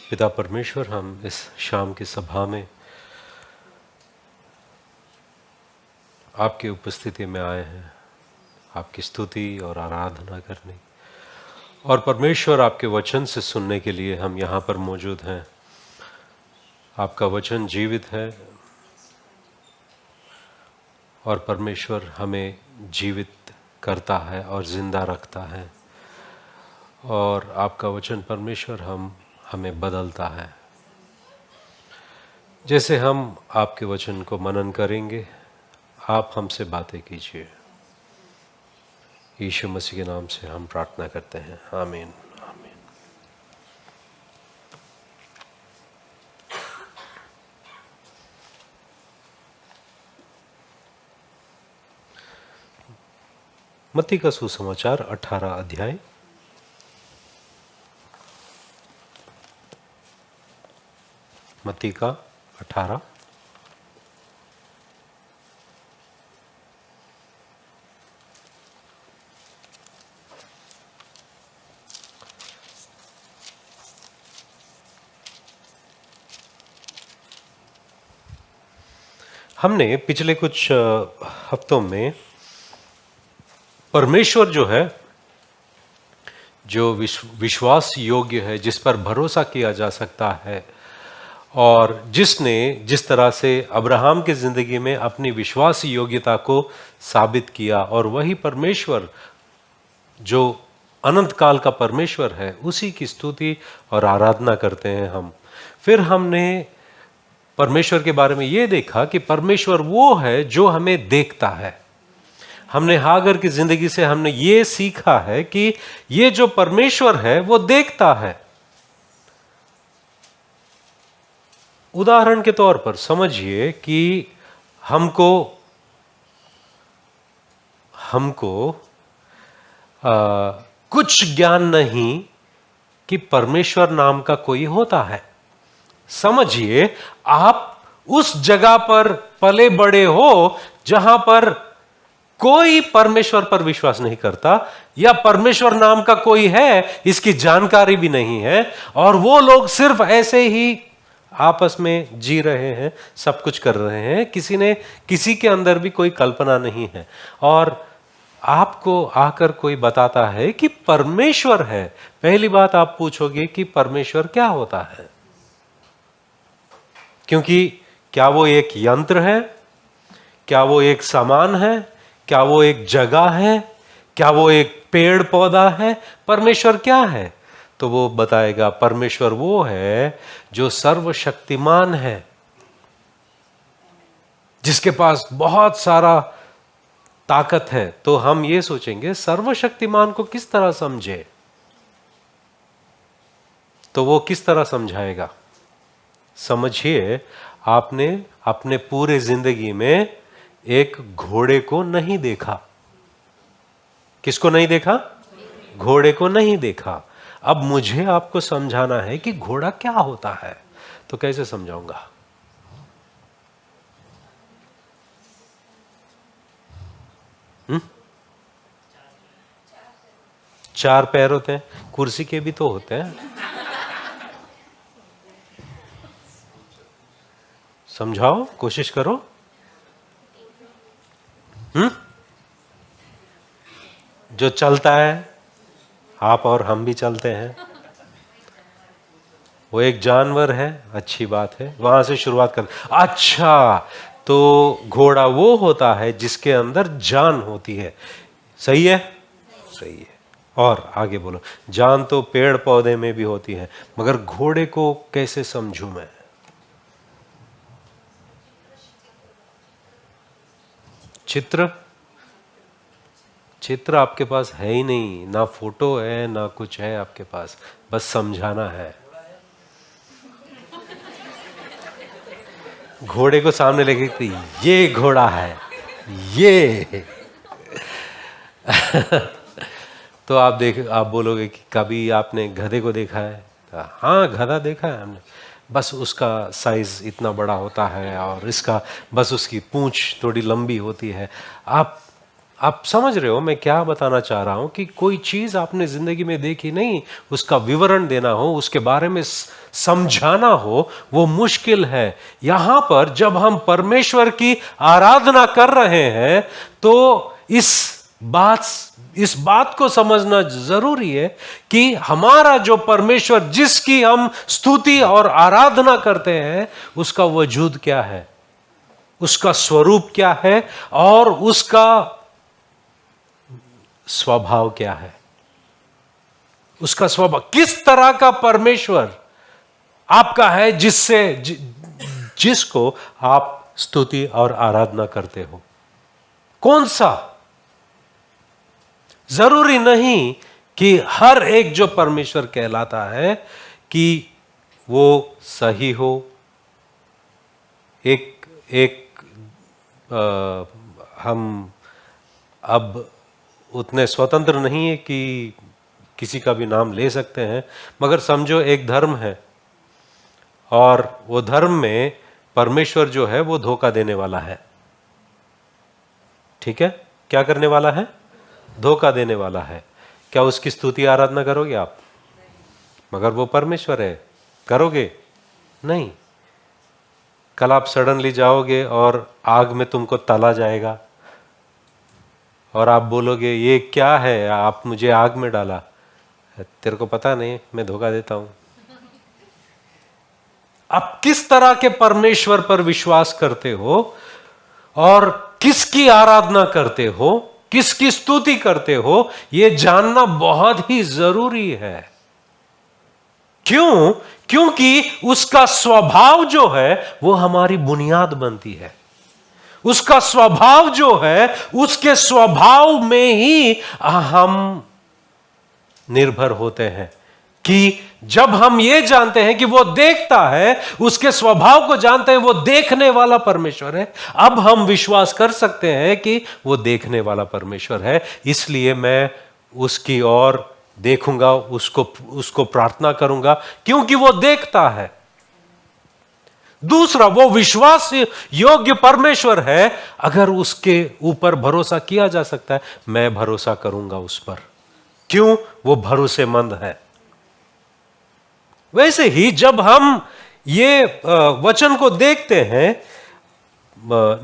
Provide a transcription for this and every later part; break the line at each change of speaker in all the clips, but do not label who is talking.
पिता परमेश्वर, हम इस शाम की सभा में आपकी उपस्थिति में आए हैं आपकी स्तुति और आराधना करने, और परमेश्वर आपके वचन से सुनने के लिए हम यहाँ पर मौजूद हैं। आपका वचन जीवित है और परमेश्वर हमें जीवित करता है और जिंदा रखता है, और आपका वचन परमेश्वर हमें बदलता है। जैसे हम आपके वचन को मनन करेंगे, आप हमसे बातें कीजिए। यीशु मसीह के नाम से हम प्रार्थना करते हैं, आमीन आमीन। मत्ती का सुसमाचार 18 अध्याय। मत्ती का 18। हमने पिछले कुछ हफ्तों में परमेश्वर जो है, जो विश्वास योग्य है, जिस पर भरोसा किया जा सकता है, और जिसने जिस तरह से अब्राहम की जिंदगी में अपनी विश्वास योग्यता को साबित किया, और वही परमेश्वर जो अनंत काल का परमेश्वर है, उसी की स्तुति और आराधना करते हैं हम। फिर हमने परमेश्वर के बारे में यह देखा कि परमेश्वर वो है जो हमें देखता है। हमने हागर की जिंदगी से हमने ये सीखा है कि ये जो परमेश्वर है वो देखता है। उदाहरण के तौर पर समझिए कि हमको कुछ ज्ञान नहीं कि परमेश्वर नाम का कोई होता है। समझिए, आप उस जगह पर पले बड़े हो जहां पर कोई परमेश्वर पर विश्वास नहीं करता, या परमेश्वर नाम का कोई है इसकी जानकारी भी नहीं है, और वो लोग सिर्फ ऐसे ही आपस में जी रहे हैं, सब कुछ कर रहे हैं, किसी के अंदर भी कोई कल्पना नहीं है। और आपको आकर कोई बताता है कि परमेश्वर है। पहली बात आप पूछोगे कि परमेश्वर क्या होता है, क्योंकि क्या वो एक यंत्र है, क्या वो एक सामान है, क्या वो एक जगह है, क्या वो एक पेड़ पौधा है? परमेश्वर क्या है? तो वो बताएगा परमेश्वर वो है जो सर्वशक्तिमान है, जिसके पास बहुत सारा ताकत है। तो हम ये सोचेंगे सर्वशक्तिमान को किस तरह समझे, तो वो किस तरह समझाएगा? समझिए, आपने अपने पूरे जिंदगी में एक घोड़े को नहीं देखा। किसको नहीं देखा? घोड़े को नहीं देखा। अब मुझे आपको समझाना है कि घोड़ा क्या होता है, तो कैसे समझाऊंगा? चार पैर होते हैं, कुर्सी के भी तो होते हैं। समझाओ, कोशिश करो। जो चलता है, आप और हम भी चलते हैं, वो एक जानवर है। अच्छी बात है, वहां से शुरुआत कर। अच्छा, तो घोड़ा वो होता है जिसके अंदर जान होती है। सही है? सही है। और आगे बोलो। जान तो पेड़ पौधे में भी होती है, मगर घोड़े को कैसे समझूं मैं? चित्र आपके पास है ही नहीं, ना फोटो है ना कुछ है आपके पास, बस समझाना है। घोड़े को सामने लेके कि ये घोड़ा है, ये तो आप बोलोगे कि कभी आपने गधे को देखा है? तो हाँ, गधा देखा है हमने, बस उसका साइज इतना बड़ा होता है और इसका बस उसकी पूंछ थोड़ी लंबी होती है। आप आप समझ रहे हो मैं क्या बताना चाह रहा हूं कि कोई चीज आपने जिंदगी में देखी नहीं, उसका विवरण देना हो, उसके बारे में समझाना हो, वो मुश्किल है। यहां पर जब हम परमेश्वर की आराधना कर रहे हैं तो इस बात को समझना जरूरी है कि हमारा जो परमेश्वर जिसकी हम स्तुति और आराधना करते हैं उसका वजूद क्या है, उसका स्वरूप क्या है और उसका स्वभाव क्या है। उसका स्वभाव किस तरह का परमेश्वर आपका है जिसको आप स्तुति और आराधना करते हो। कौन सा? जरूरी नहीं कि हर एक जो परमेश्वर कहलाता है कि वो सही हो। हम अब उतने स्वतंत्र नहीं है कि किसी का भी नाम ले सकते हैं, मगर समझो एक धर्म है और वो धर्म में परमेश्वर जो है वो धोखा देने वाला है। ठीक है, क्या करने वाला है? धोखा देने वाला है। क्या उसकी स्तुति आराधना करोगे आप? मगर वो परमेश्वर है, करोगे? नहीं। कल आप सडनली जाओगे और आग में तुमको तला जाएगा और आप बोलोगे ये क्या है, आप मुझे आग में डाला। तेरे को पता नहीं मैं धोखा देता हूं। आप किस तरह के परमेश्वर पर विश्वास करते हो और किसकी आराधना करते हो, किसकी स्तुति करते हो, यह जानना बहुत ही जरूरी है। क्यों? क्योंकि उसका स्वभाव जो है वो हमारी बुनियाद बनती है। उसका स्वभाव जो है, उसके स्वभाव में ही हम निर्भर होते हैं कि जब हम ये जानते हैं कि वो देखता है, उसके स्वभाव को जानते हैं, वो देखने वाला परमेश्वर है, अब हम विश्वास कर सकते हैं कि वो देखने वाला परमेश्वर है। इसलिए मैं उसकी ओर देखूंगा, उसको प्रार्थना करूंगा क्योंकि वो देखता है। दूसरा, वो विश्वास योग्य परमेश्वर है। अगर उसके ऊपर भरोसा किया जा सकता है, मैं भरोसा करूंगा उस पर। क्यों? वो भरोसेमंद है। वैसे ही जब हम ये वचन को देखते हैं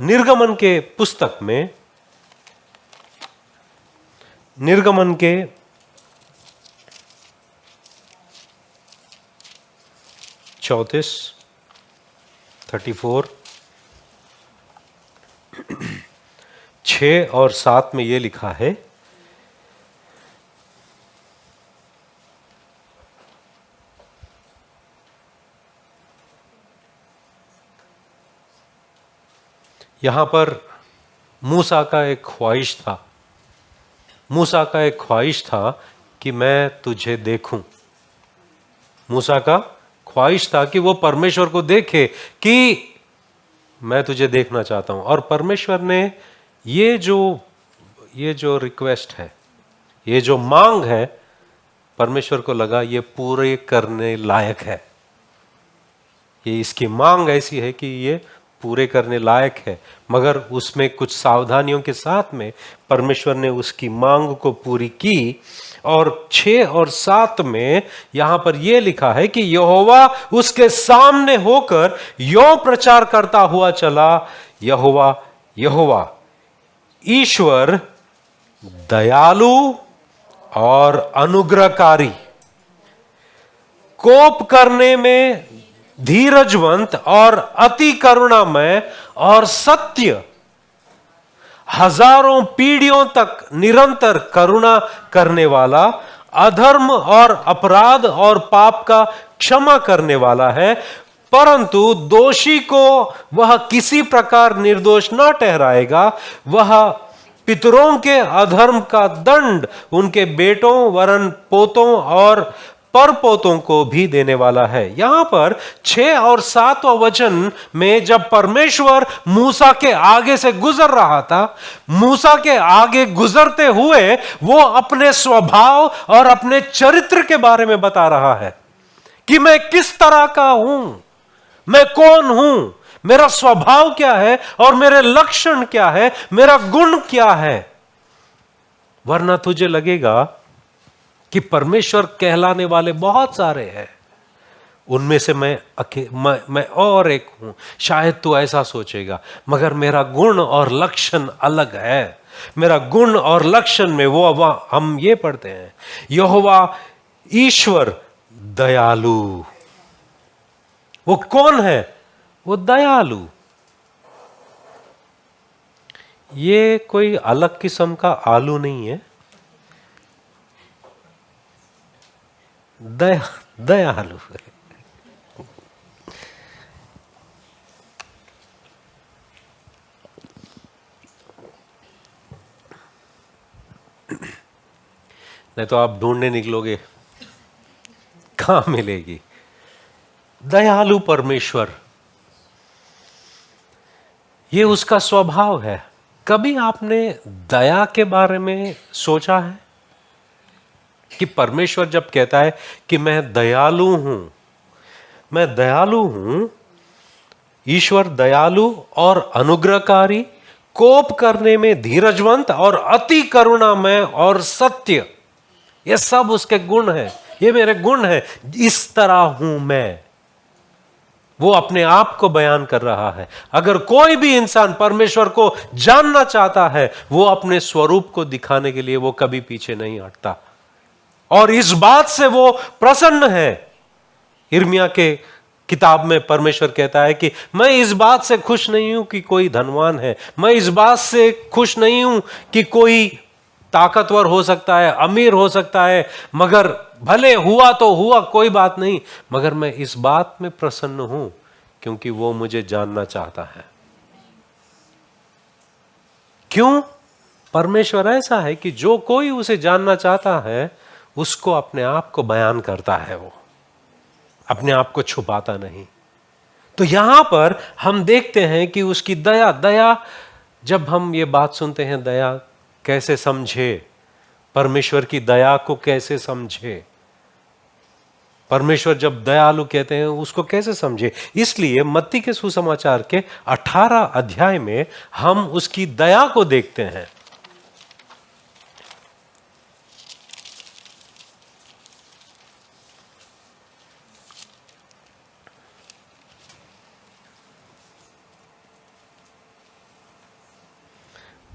निर्गमन के पुस्तक में, निर्गमन के 34 6 और 7 में यह लिखा है, यहां पर मूसा का एक ख्वाहिश था। मूसा का एक ख्वाहिश था कि मैं तुझे देखूं। मूसा का ख्वाहिश था कि वो परमेश्वर को देखे कि मैं तुझे देखना चाहता हूं। और परमेश्वर ने ये जो रिक्वेस्ट है, ये जो मांग है, परमेश्वर को लगा ये पूरे करने लायक है। ये इसकी मांग ऐसी है कि ये पूरे करने लायक है। मगर उसमें कुछ सावधानियों के साथ में परमेश्वर ने उसकी मांग को पूरी की। और 6 और 7 में यहां पर यह लिखा है कि यहोवा उसके सामने होकर यों प्रचार करता हुआ चला, यहोवा यहोवा ईश्वर दयालु और अनुग्रहकारी, कोप करने में धीरजवंत और अति करुणामय और सत्य, हजारों पीढ़ियों तक निरंतर करुणा करने वाला, अधर्म और अपराध और पाप का क्षमा करने वाला है, परंतु दोषी को वह किसी प्रकार निर्दोष न ठहराएगा। वह पितरों के अधर्म का दंड उनके बेटों वरन पोतों और परपोतों को भी देने वाला है। यहां पर 6 और 7 वचन में जब परमेश्वर मूसा के आगे से गुजर रहा था, मूसा के आगे गुजरते हुए वो अपने स्वभाव और अपने चरित्र के बारे में बता रहा है कि मैं किस तरह का हूं, मैं कौन हूं, मेरा स्वभाव क्या है और मेरे लक्षण क्या है, मेरा गुण क्या है। वरना तुझे लगेगा कि परमेश्वर कहलाने वाले बहुत सारे हैं, उनमें से मैं और एक हूं। शायद तू ऐसा सोचेगा, मगर मेरा गुण और लक्षण अलग है। मेरा गुण और लक्षण में वो हम ये पढ़ते हैं, यहोवा ईश्वर दयालु। वो कौन है? वो दयालु। ये कोई अलग किस्म का आलू नहीं है, दयालु है। नहीं तो आप ढूंढने निकलोगे, कहां मिलेगी? दयालु परमेश्वर, ये उसका स्वभाव है। कभी आपने दया के बारे में सोचा है कि परमेश्वर जब कहता है कि मैं दयालु हूं, मैं दयालु हूं, ईश्वर दयालु और अनुग्रहकारी, कोप करने में धीरजवंत और अति करुणामय और सत्य, ये सब उसके गुण हैं। ये मेरे गुण हैं, इस तरह हूं मैं। वो अपने आप को बयान कर रहा है। अगर कोई भी इंसान परमेश्वर को जानना चाहता है, वो अपने स्वरूप को दिखाने के लिए वो कभी पीछे नहीं हटता, और इस बात से वो प्रसन्न है। यिर्मयाह के किताब में परमेश्वर कहता है कि मैं इस बात से खुश नहीं हूं कि कोई धनवान है, मैं इस बात से खुश नहीं हूं कि कोई ताकतवर हो सकता है, अमीर हो सकता है, मगर भले हुआ तो हुआ, कोई बात नहीं, मगर मैं इस बात में प्रसन्न हूं क्योंकि वो मुझे जानना चाहता है। क्यों? परमेश्वर ऐसा है कि जो कोई उसे जानना चाहता है, उसको अपने आप को बयान करता है, वो अपने आप को छुपाता नहीं। तो यहां पर हम देखते हैं कि उसकी दया, जब हम ये बात सुनते हैं, दया कैसे समझे, परमेश्वर की दया को कैसे समझे, परमेश्वर जब दयालु कहते हैं उसको कैसे समझे? इसलिए मत्ती के सुसमाचार के 18 अध्याय में हम उसकी दया को देखते हैं।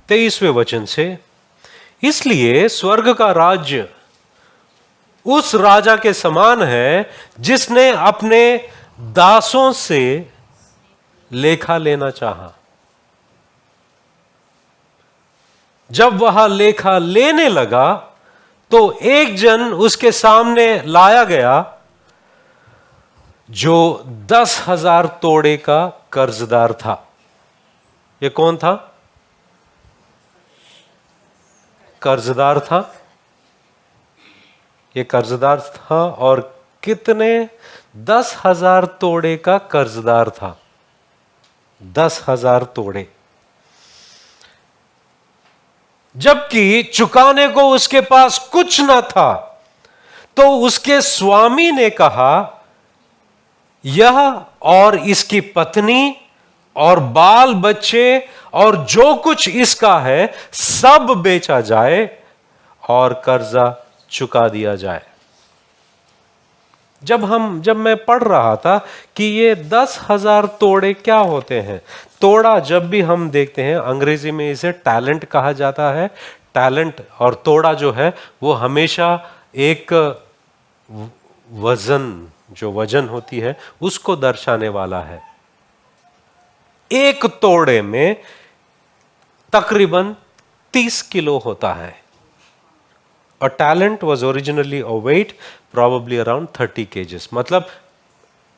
तेईसवें वचन से, इसलिए स्वर्ग का राज्य उस राजा के समान है जिसने अपने दासों से लेखा लेना चाहा। जब वह लेखा लेने लगा तो एक जन उसके सामने लाया गया जो 10,000 तोड़े का कर्जदार था। यह कौन था? कर्जदार था। ये कर्जदार था, और कितने? 10,000 तोड़े का कर्जदार था। 10,000 तोड़े। जबकि चुकाने को उसके पास कुछ न था, तो उसके स्वामी ने कहा, यह और इसकी पत्नी और बाल बच्चे और जो कुछ इसका है सब बेचा जाए और कर्जा चुका दिया जाए। जब मैं पढ़ रहा था कि ये 10,000 तोड़े क्या होते हैं, तोड़ा जब भी हम देखते हैं, अंग्रेजी में इसे टैलेंट कहा जाता है। टैलेंट और तोड़ा जो है वो हमेशा एक वजन, जो वजन होती है उसको दर्शाने वाला है। एक तोड़े में तकरीबन 30 किलो होता है। A talent was originally a weight probably around 30 kgs, मतलब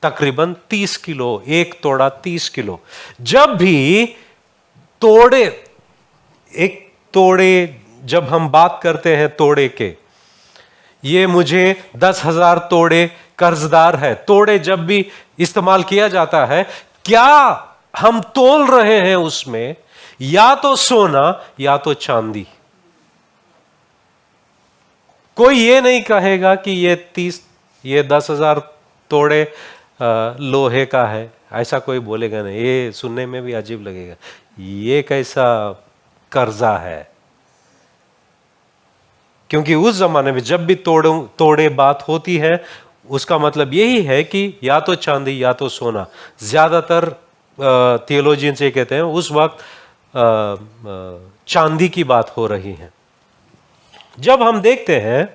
तकरीबन 30 किलो, एक तोड़ा 30 किलो। जब भी तोड़े, एक तोड़े, जब हम बात करते हैं तोड़े के, ये मुझे 10,000 तोड़े कर्जदार है, तोड़े जब भी इस्तेमाल किया जाता है, क्या हम तोल रहे हैं उसमें या तो सोना या तो चांदी। कोई ये नहीं कहेगा कि ये 10,000 तोड़े लोहे का है, ऐसा कोई बोलेगा नहीं। ये सुनने में भी अजीब लगेगा, ये कैसा कर्जा है। क्योंकि उस जमाने में जब भी तोड़े बात होती है, उसका मतलब यही है कि या तो चांदी या तो सोना। ज्यादातर थियोलॉजियंस ये कहते हैं उस वक्त चांदी की बात हो रही है। जब हम देखते हैं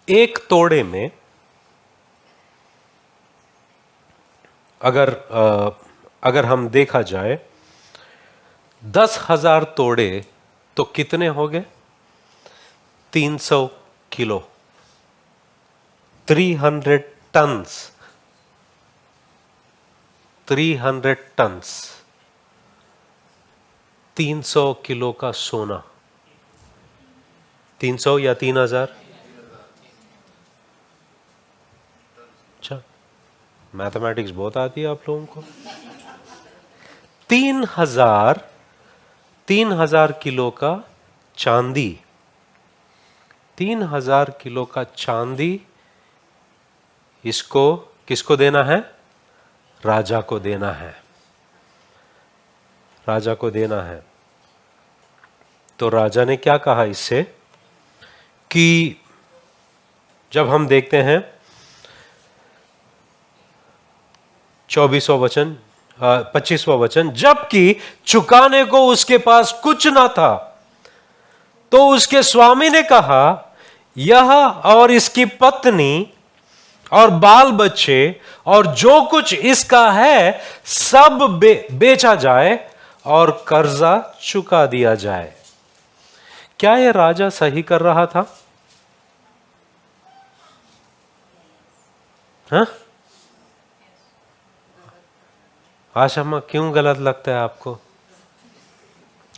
एक तोड़े में अगर हम देखा जाए 10,000 तोड़े तो कितने हो गए? 300 किलो, 300 टन्स, 300 टन्स, 300 किलो का सोना। 300 या 3,000? अच्छा, मैथमेटिक्स बहुत आती है आप लोगों को। 3,000 किलो का चांदी, 3,000 किलो का चांदी, इसको किसको देना है? राजा को देना है, राजा को देना है। तो राजा ने क्या कहा इससे कि जब हम देखते हैं 24वां वचन, 25वां वचन, जबकि चुकाने को उसके पास कुछ ना था, तो उसके स्वामी ने कहा यह और इसकी पत्नी और बाल बच्चे और जो कुछ इसका है सब बेचा जाए और कर्जा चुका दिया जाए। क्या यह राजा सही कर रहा था? हाँ? आशा क्यों गलत लगता है आपको?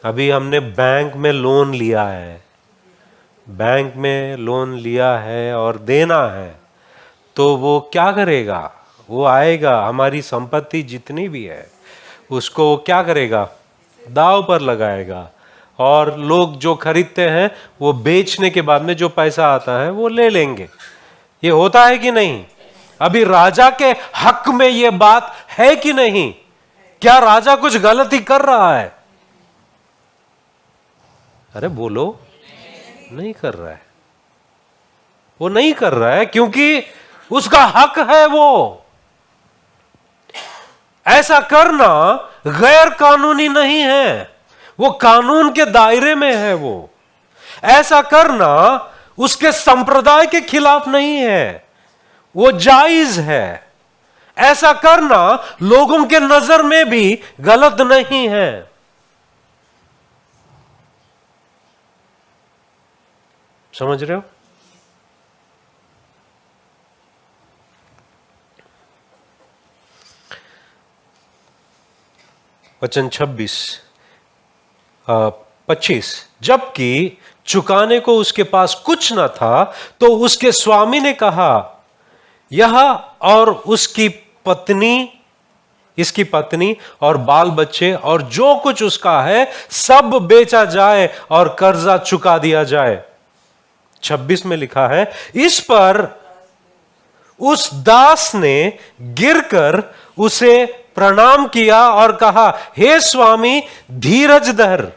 अभी हमने बैंक में लोन लिया है, बैंक में लोन लिया है और देना है, तो वो क्या करेगा? वो आएगा, हमारी संपत्ति जितनी भी है उसको वो क्या करेगा? दाव पर लगाएगा, और लोग जो खरीदते हैं वो बेचने के बाद में जो पैसा आता है वो ले लेंगे। ये होता है कि नहीं? अभी राजा के हक में ये बात है कि नहीं? क्या राजा कुछ गलती कर रहा है? अरे बोलो, नहीं कर रहा है। वो नहीं कर रहा है क्योंकि उसका हक है। वो ऐसा करना गैर कानूनी नहीं है, वो कानून के दायरे में है। वो ऐसा करना उसके संप्रदाय के खिलाफ नहीं है, वो जायज है। ऐसा करना लोगों के नजर में भी गलत नहीं है। समझ रहे हो? वचन 25, जबकि चुकाने को उसके पास कुछ न था, तो उसके स्वामी ने कहा यह और उसकी पत्नी, इसकी पत्नी और बाल बच्चे और जो कुछ उसका है सब बेचा जाए और कर्जा चुका दिया जाए। 26 में लिखा है, इस पर उस दास ने गिरकर उसे प्रणाम किया और कहा, हे स्वामी धीरज धर,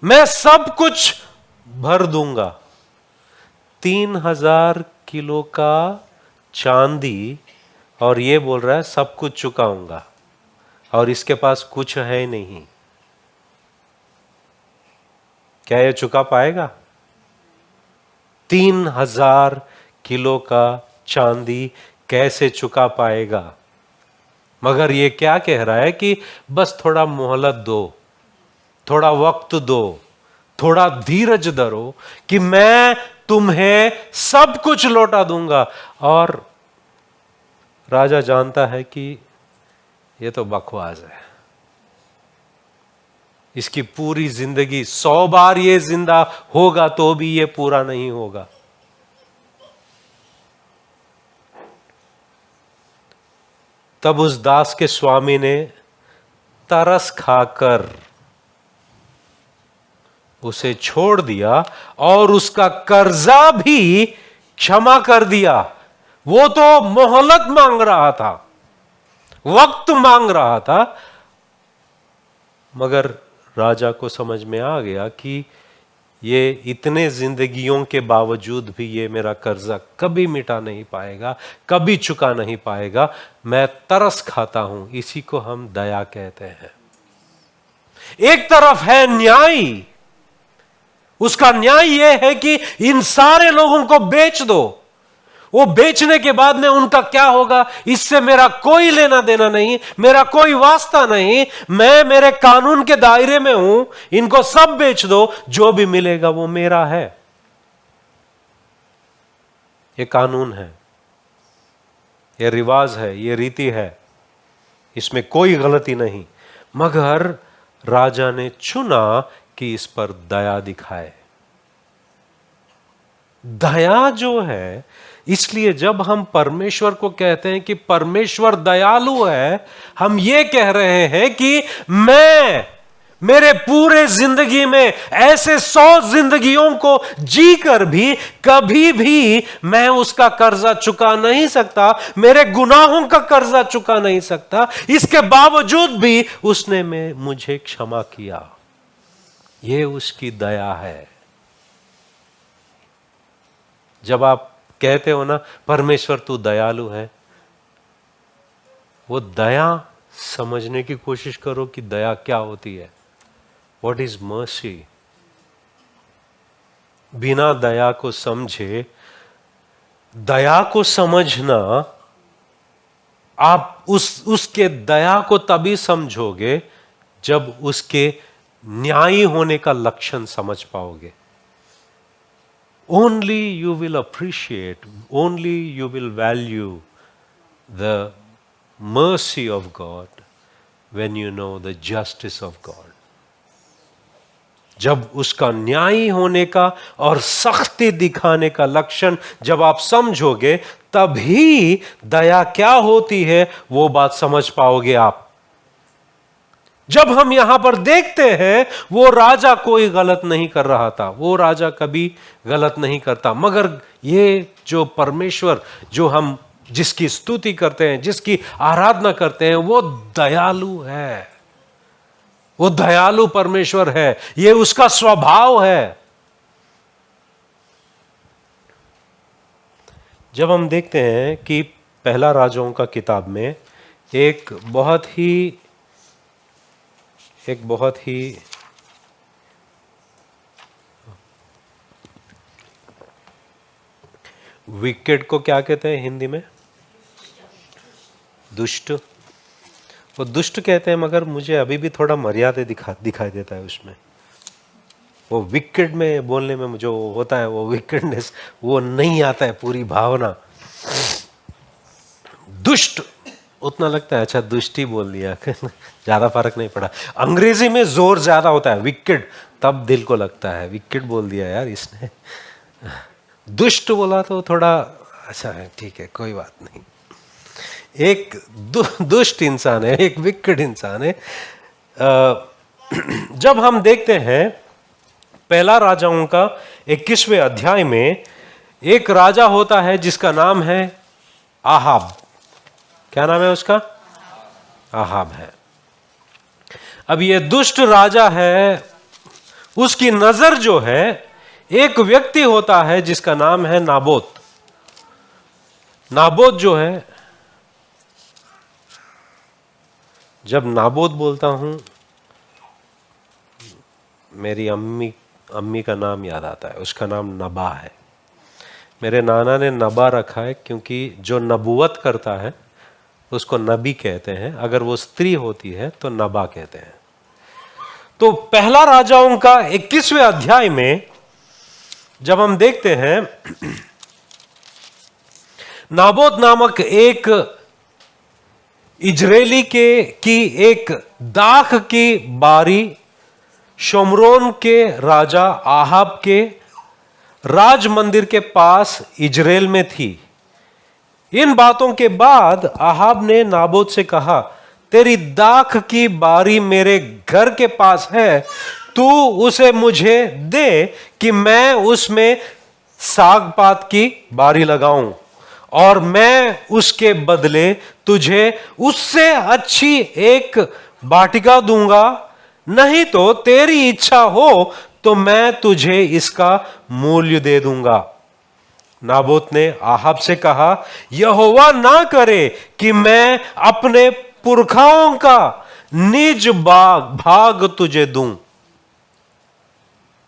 मैं सब कुछ भर दूंगा। 3,000 किलो का चांदी, और ये बोल रहा है सब कुछ चुकाऊंगा, और इसके पास कुछ है नहीं। क्या ये चुका पाएगा? 3,000 किलो का चांदी कैसे चुका पाएगा? मगर ये क्या कह रहा है कि बस थोड़ा मोहलत दो, थोड़ा वक्त दो, थोड़ा धीरज धरो कि मैं तुम्हें सब कुछ लौटा दूंगा। और राजा जानता है कि ये तो बकवास है, इसकी पूरी जिंदगी 100 बार ये जिंदा होगा तो भी ये पूरा नहीं होगा। तब उस दास के स्वामी ने तरस खाकर उसे छोड़ दिया और उसका कर्जा भी क्षमा कर दिया। वो तो मोहलत मांग रहा था, वक्त मांग रहा था, मगर राजा को समझ में आ गया कि ये इतने जिंदगियों के बावजूद भी ये मेरा कर्जा कभी मिटा नहीं पाएगा, कभी चुका नहीं पाएगा। मैं तरस खाता हूं। इसी को हम दया कहते हैं। एक तरफ है न्याय, उसका न्याय यह है कि इन सारे लोगों को बेच दो। वो बेचने के बाद में उनका क्या होगा, इससे मेरा कोई लेना देना नहीं, मेरा कोई वास्ता नहीं, मैं मेरे कानून के दायरे में हूं, इनको सब बेच दो, जो भी मिलेगा वो मेरा है। ये कानून है, ये रिवाज है, ये रीति है, इसमें कोई गलती नहीं। मगर राजा ने चुना कि इस पर दया दिखाए। दया जो है, इसलिए जब हम परमेश्वर को कहते हैं कि परमेश्वर दयालु है, हम ये कह रहे हैं कि मैं मेरे पूरे जिंदगी में ऐसे 100 जिंदगियों को जीकर भी कभी भी मैं उसका कर्जा चुका नहीं सकता, मेरे गुनाहों का कर्जा चुका नहीं सकता। इसके बावजूद भी उसने मुझे क्षमा किया। यह उसकी दया है। जब आप कहते हो ना, परमेश्वर तू दयालु है, वो दया समझने की कोशिश करो कि दया क्या होती है। What is mercy? बिना दया को समझे, दया को समझना, आप उसके दया को तभी समझोगे जब उसके न्यायी होने का लक्षण समझ पाओगे। Only you will appreciate, only you will value the mercy of God when you know the justice of God. जब उसका न्यायी होने का और सख्ती दिखाने का लक्षण जब आप समझोगे, तभी दया क्या होती है वो बात समझ पाओगे आप। जब हम यहां पर देखते हैं, वो राजा कोई गलत नहीं कर रहा था, वो राजा कभी गलत नहीं करता, मगर ये जो परमेश्वर जो हम जिसकी स्तुति करते हैं, जिसकी आराधना करते हैं, वो दयालु है, वो दयालु परमेश्वर है, ये उसका स्वभाव है। जब हम देखते हैं कि पहला राजाओं का किताब में एक बहुत ही विकेड को क्या कहते हैं हिंदी में? दुष्ट। वो दुष्ट कहते हैं, मगर मुझे अभी भी थोड़ा मर्यादा दिखाई देता है उसमें। वो विकेड में बोलने में जो होता है, वो विकेडनेस वो नहीं आता है, पूरी भावना। दुष्ट उतना लगता है, अच्छा दुष्टी बोल दिया ज्यादा फर्क नहीं पड़ा। अंग्रेजी में जोर ज्यादा होता है, विकेड, तब दिल को लगता है विकेड बोल दिया यार इसने। दुष्ट बोला तो थोड़ा अच्छा है, ठीक है, कोई बात नहीं। एक दुष्ट इंसान है, एक विकेड इंसान है। जब हम देखते हैं पहला राजाओं का 21वें अध्याय में, एक राजा होता है जिसका नाम है आहाब। क्या नाम है उसका? आहाब है। अब ये दुष्ट राजा है, उसकी नजर जो है, एक व्यक्ति होता है जिसका नाम है नाबोत। नाबोत जो है, जब नाबोत बोलता हूं, मेरी अम्मी का नाम याद आता है। उसका नाम नबा है। मेरे नाना ने नबा रखा है क्योंकि जो नबूवत करता है उसको नबी कहते हैं, अगर वो स्त्री होती है तो नबा कहते हैं। तो पहला राजाओं का 21वें अध्याय में जब हम देखते हैं, नाबोत नामक एक इजरायली की एक दाख की बारी शोमरोन के राजा आहाब के राज मंदिर के पास इजराइल में थी। इन बातों के बाद आहाब ने नाबोत से कहा, तेरी दाख की बारी मेरे घर के पास है, तू उसे मुझे दे कि मैं उसमें साग पात की बारी लगाऊं और मैं उसके बदले तुझे उससे अच्छी एक वाटिका दूंगा, नहीं तो तेरी इच्छा हो तो मैं तुझे इसका मूल्य दे दूंगा। नाबोत ने आहाब से कहा, यहोवा ना करे कि मैं अपने पुरखाओं का निज भाग तुझे दूं।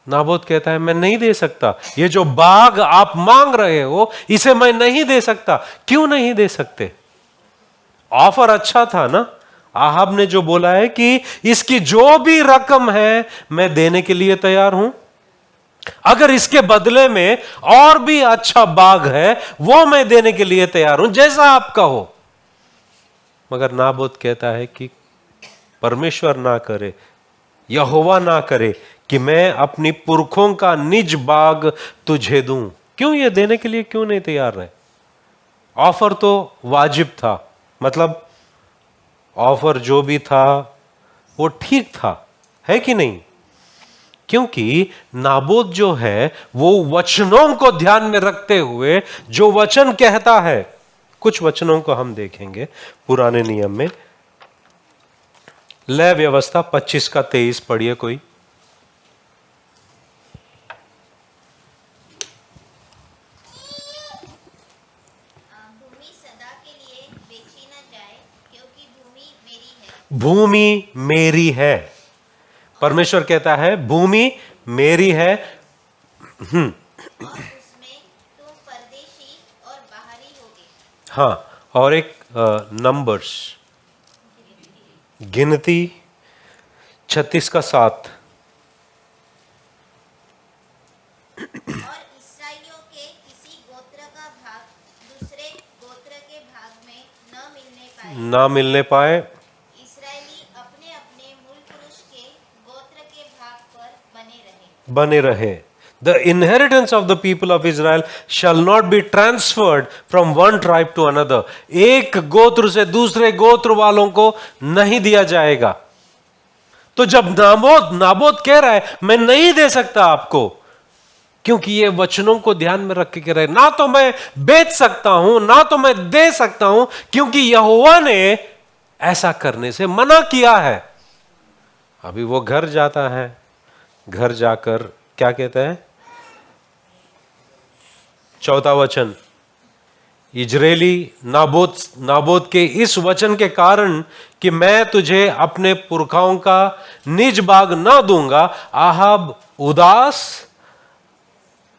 नाबोत कहता है, मैं नहीं दे सकता, ये जो बाग आप मांग रहे हो इसे मैं नहीं दे सकता। क्यों नहीं दे सकते? ऑफर अच्छा था ना। आहाब ने जो बोला है कि इसकी जो भी रकम है मैं देने के लिए तैयार हूं, अगर इसके बदले में और भी अच्छा बाग है वो मैं देने के लिए तैयार हूं, जैसा आपका हो। मगर नाबोत कहता है कि परमेश्वर ना करे, यहोवा ना करे कि मैं अपनी पुरखों का निज बाग तुझे दूं। क्यों? ये देने के लिए क्यों नहीं तैयार रहे? ऑफर तो वाजिब था, मतलब ऑफर जो भी था वो ठीक था, है कि नहीं? क्योंकि नाबोत जो है वो वचनों को ध्यान में रखते हुए जो वचन कहता है, कुछ वचनों को हम देखेंगे पुराने नियम में। लय व्यवस्था 25 का 23 पढ़िए कोई।
भूमि सदा के लिए बेची न जाए, क्योंकि भूमि मेरी है।
भूमि मेरी है। परमेश्वर कहता है भूमि मेरी है।
और उसमें तुम परदेशी और बाहरी होगे।
हाँ, और एक नंबर्स गिनती 36 का 7।
और इस्राएलियों के किसी गोत्र का भाग दूसरे गोत्र के भाग में
ना मिलने पाए।
इस्राएली अपने अपने मूल पुरुष के गोत्र के भाग पर
बने रहे। The inheritance of the people of Israel shall not be transferred from one tribe to another. एक गोत्र से दूसरे गोत्र वालों को नहीं दिया जाएगा। तो जब नाबोत कह रहा है मैं नहीं दे सकता आपको, क्योंकि ये वचनों को ध्यान में रख के कह रहे, ना तो मैं बेच सकता हूं ना तो मैं दे सकता हूं, क्योंकि यहोवा ने ऐसा करने से मना किया है। अभी वो घर जाता है, घर जाकर क्या कहता है? 4वां वचन, इजरायली नाबोत के इस वचन के कारण कि मैं तुझे अपने पुरखाओं का निज बाग ना दूंगा, आहाब उदास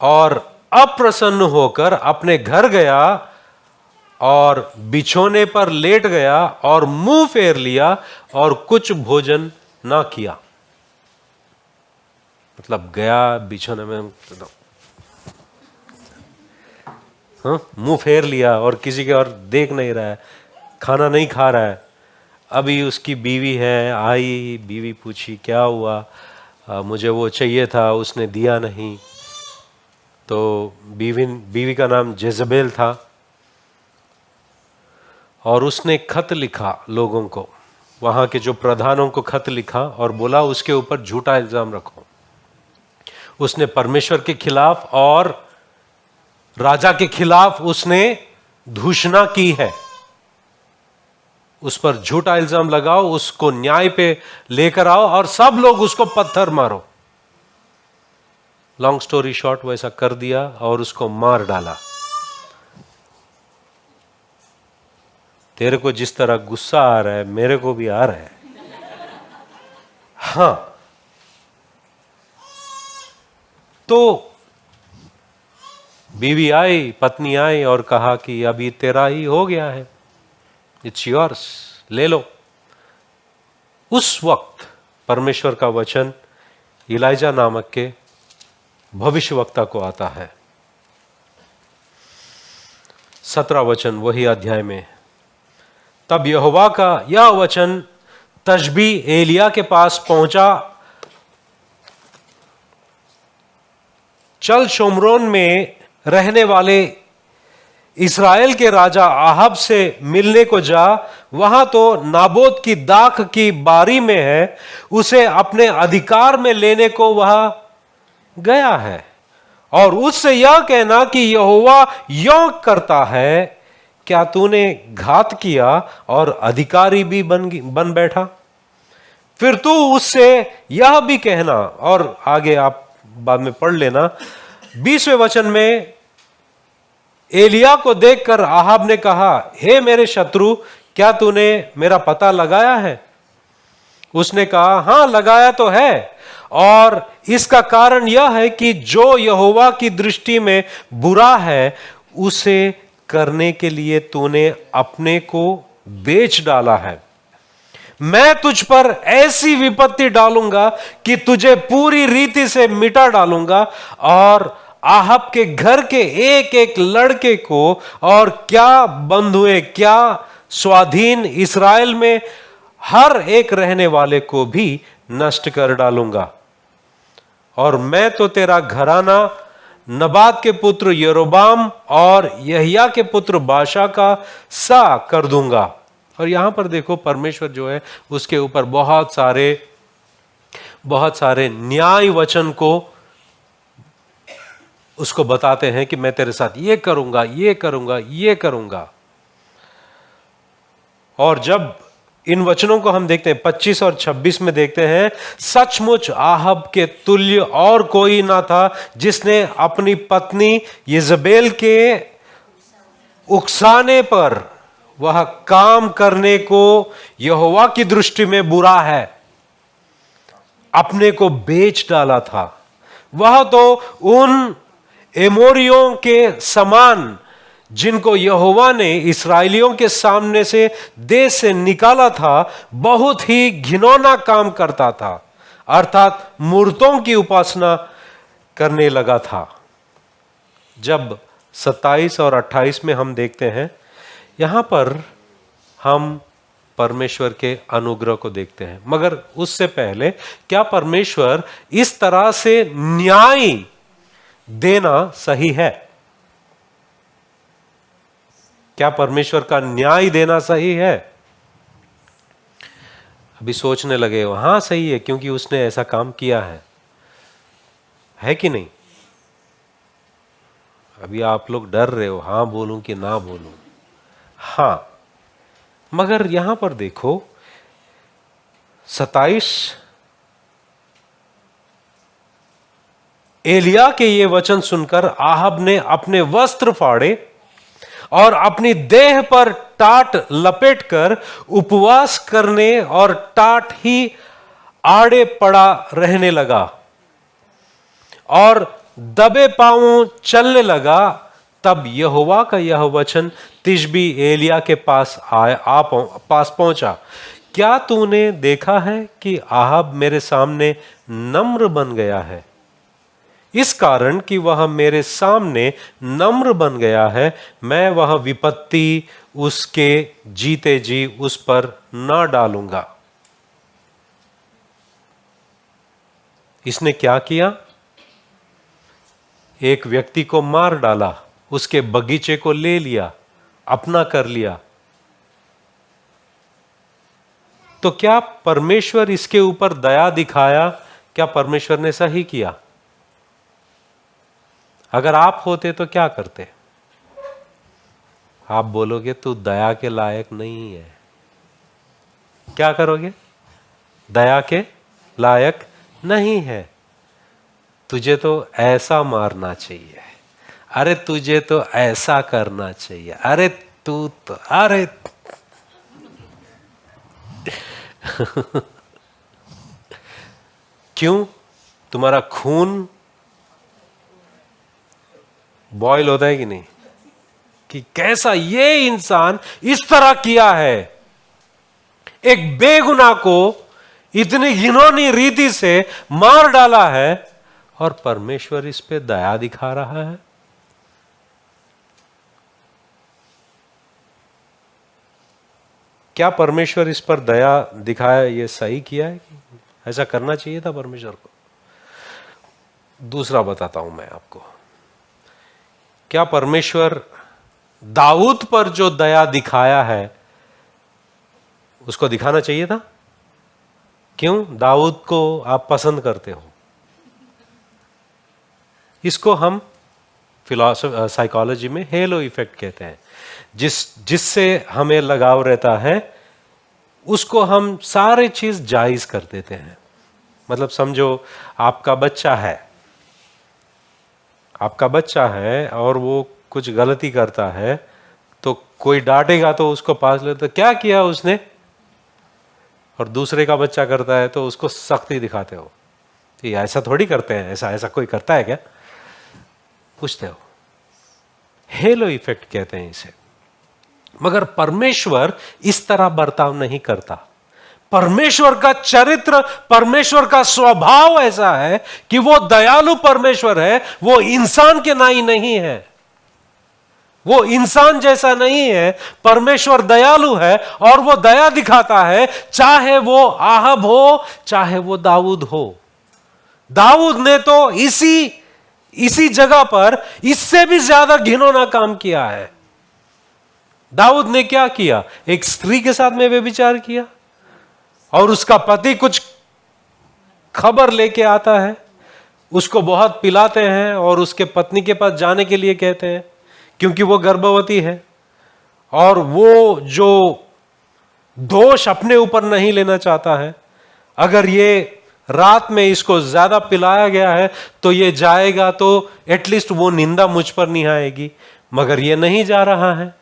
और अप्रसन्न होकर अपने घर गया और बिछोने पर लेट गया और मुंह फेर लिया और कुछ भोजन ना किया। मतलब गया बिछोने में, मुंह फेर लिया और किसी के और देख नहीं रहा है, खाना नहीं खा रहा है। अभी उसकी बीवी है, आई, बीवी पूछी क्या हुआ, मुझे वो चाहिए था, उसने दिया नहीं। तो बीवी का नाम जेजबेल था और उसने खत लिखा लोगों को, वहां के जो प्रधानों को खत लिखा और बोला उसके ऊपर झूठा इल्जाम रखो। उसने परमेश्वर के खिलाफ और राजा के खिलाफ उसने दूषणा की है, उस पर झूठा इल्जाम लगाओ, उसको न्याय पे लेकर आओ और सब लोग उसको पत्थर मारो। लॉन्ग स्टोरी शॉर्ट वैसा कर दिया और उसको मार डाला। तेरे को जिस तरह गुस्सा आ रहा है मेरे को भी आ रहा है। हां, तो बीवी आई, पत्नी आई और कहा कि अभी तेरा ही हो गया है, इट्स योर्स, ले लो। उस वक्त परमेश्वर का वचन इलाइजा नामक के भविष्यवक्ता को आता है। 17 वचन वही अध्याय में, तब यहोवा का यह वचन तशबी एलिया के पास पहुंचा, चल शोमरोन में रहने वाले इस्राएल के राजा आहाब से मिलने को जा, वहां तो नाबोत की दाख की बारी में है, उसे अपने अधिकार में लेने को वह गया है और उससे यह कहना कि यहोवा यों करता है, क्या तूने घात किया और अधिकारी भी बन बैठा? फिर तू उससे यह भी कहना, और आगे आप बाद में पढ़ लेना, 20वें वचन में एलिया को देखकर आहाब ने कहा, हे मेरे शत्रु, क्या तूने मेरा पता लगाया है? उसने कहा, हां लगाया तो है, और इसका कारण यह है कि जो यहोवा की दृष्टि में बुरा है उसे करने के लिए तूने अपने को बेच डाला है। मैं तुझ पर ऐसी विपत्ति डालूंगा कि तुझे पूरी रीति से मिटा डालूंगा, और आहाब के घर के एक एक लड़के को, और क्या बंधुए क्या स्वाधीन इस्राएल में हर एक रहने वाले को भी नष्ट कर डालूंगा। और मैं तो तेरा घराना नबात के पुत्र यरोबाम और यहिया के पुत्र बाशा का सा कर दूंगा। और यहां पर देखो, परमेश्वर जो है उसके ऊपर बहुत सारे न्याय वचन को उसको बताते हैं कि मैं तेरे साथ ये करूंगा, ये करूंगा, ये करूंगा। और जब इन वचनों को हम देखते हैं 25 और 26 में देखते हैं, सचमुच आहाब के तुल्य और कोई ना था जिसने अपनी पत्नी यिजबेल के उकसाने पर वह काम करने को यहोवा की दृष्टि में बुरा है अपने को बेच डाला था। वह तो उन एमोरियों के समान जिनको यहोवा ने इस्राएलियों के सामने से देश से निकाला था, बहुत ही घिनौना काम करता था, अर्थात मूर्तों की उपासना करने लगा था। जब 27 और 28 में हम देखते हैं, यहां पर हम परमेश्वर के अनुग्रह को देखते हैं। मगर उससे पहले, क्या परमेश्वर इस तरह से न्याय देना सही है? क्या परमेश्वर का न्याय देना सही है? अभी सोचने लगे हो, हां सही है, क्योंकि उसने ऐसा काम किया है कि नहीं? अभी आप लोग डर रहे हो, हां बोलूं कि ना बोलूं? हां, मगर यहां पर देखो 27, एलिया के ये वचन सुनकर आहाब ने अपने वस्त्र फाड़े और अपनी देह पर टाट लपेटकर उपवास करने और टाट ही आड़े पड़ा रहने लगा और दबे पांवों चलने लगा। तब यहोवा का यह वचन तिशबी एलिया के पास पास पहुंचा, क्या तूने देखा है कि आहाब मेरे सामने नम्र बन गया है? इस कारण कि वह मेरे सामने नम्र बन गया है, मैं वह विपत्ति उसके जीते जी उस पर ना डालूंगा। इसने क्या किया? एक व्यक्ति को मार डाला, उसके बगीचे को ले लिया, अपना कर लिया। तो क्या परमेश्वर इसके ऊपर दया दिखाया? क्या परमेश्वर ने सही किया? अगर आप होते तो क्या करते? आप बोलोगे तू दया के लायक नहीं है। क्या करोगे? दया के लायक नहीं है, तुझे तो ऐसा मारना चाहिए, अरे तुझे तो ऐसा करना चाहिए, अरे तू तो अरे क्यों? तुम्हारा खून बॉयल होता है कि नहीं, कि कैसा ये इंसान इस तरह किया है, एक बेगुनाह को इतनी घिनौनी रीति से मार डाला है, और परमेश्वर इस पे दया दिखा रहा है। क्या परमेश्वर इस पर दया दिखाया, ये सही किया है? ऐसा करना चाहिए था परमेश्वर को? दूसरा बताता हूं मैं आपको। क्या परमेश्वर दाऊद पर जो दया दिखाया है उसको दिखाना चाहिए था? क्यों दाऊद को आप पसंद करते हो? इसको हम साइकोलॉजी में हेलो इफेक्ट कहते हैं। जिससे हमें लगाव रहता है उसको हम सारे चीज जायज कर देते हैं। मतलब समझो आपका बच्चा है और वो कुछ गलती करता है तो कोई डांटेगा तो उसको पास ले, तो क्या किया उसने, और दूसरे का बच्चा करता है तो उसको सख्ती दिखाते हो, ये ऐसा थोड़ी करते हैं, ऐसा कोई करता है क्या, पूछते हो। हेलो इफेक्ट कहते हैं इसे। मगर परमेश्वर इस तरह बर्ताव नहीं करता। परमेश्वर का चरित्र, परमेश्वर का स्वभाव ऐसा है कि वो दयालु परमेश्वर है। वो इंसान के नाई नहीं है, वो इंसान जैसा नहीं है। परमेश्वर दयालु है और वो दया दिखाता है, चाहे वो आहब हो चाहे वो दाऊद हो। दाऊद ने तो इसी जगह पर इससे भी ज्यादा घिनौना काम किया है। दाऊद ने क्या किया, एक स्त्री के साथ में व्यभिचार किया और उसका पति कुछ खबर लेके आता है, उसको बहुत पिलाते हैं और उसके पत्नी के पास जाने के लिए कहते हैं क्योंकि वो गर्भवती है और वो जो दोष अपने ऊपर नहीं लेना चाहता है। अगर ये रात में इसको ज्यादा पिलाया गया है तो ये जाएगा तो एटलीस्ट वो निंदा मुझ पर नहीं आएगी, मगर ये नहीं जा रहा है।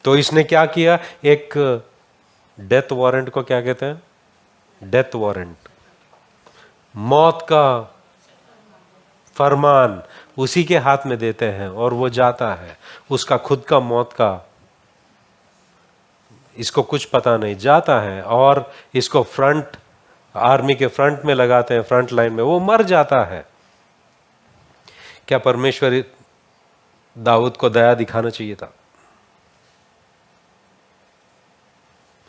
तो इसने क्या किया, एक डेथ वारंट को क्या कहते हैं, डेथ वारंट, मौत का फरमान उसी के हाथ में देते हैं और वो जाता है। उसका खुद का मौत का इसको कुछ पता नहीं, जाता है और इसको फ्रंट आर्मी के फ्रंट में लगाते हैं, फ्रंट लाइन में, वो मर जाता है। क्या परमेश्वर दाऊद को दया दिखाना चाहिए था?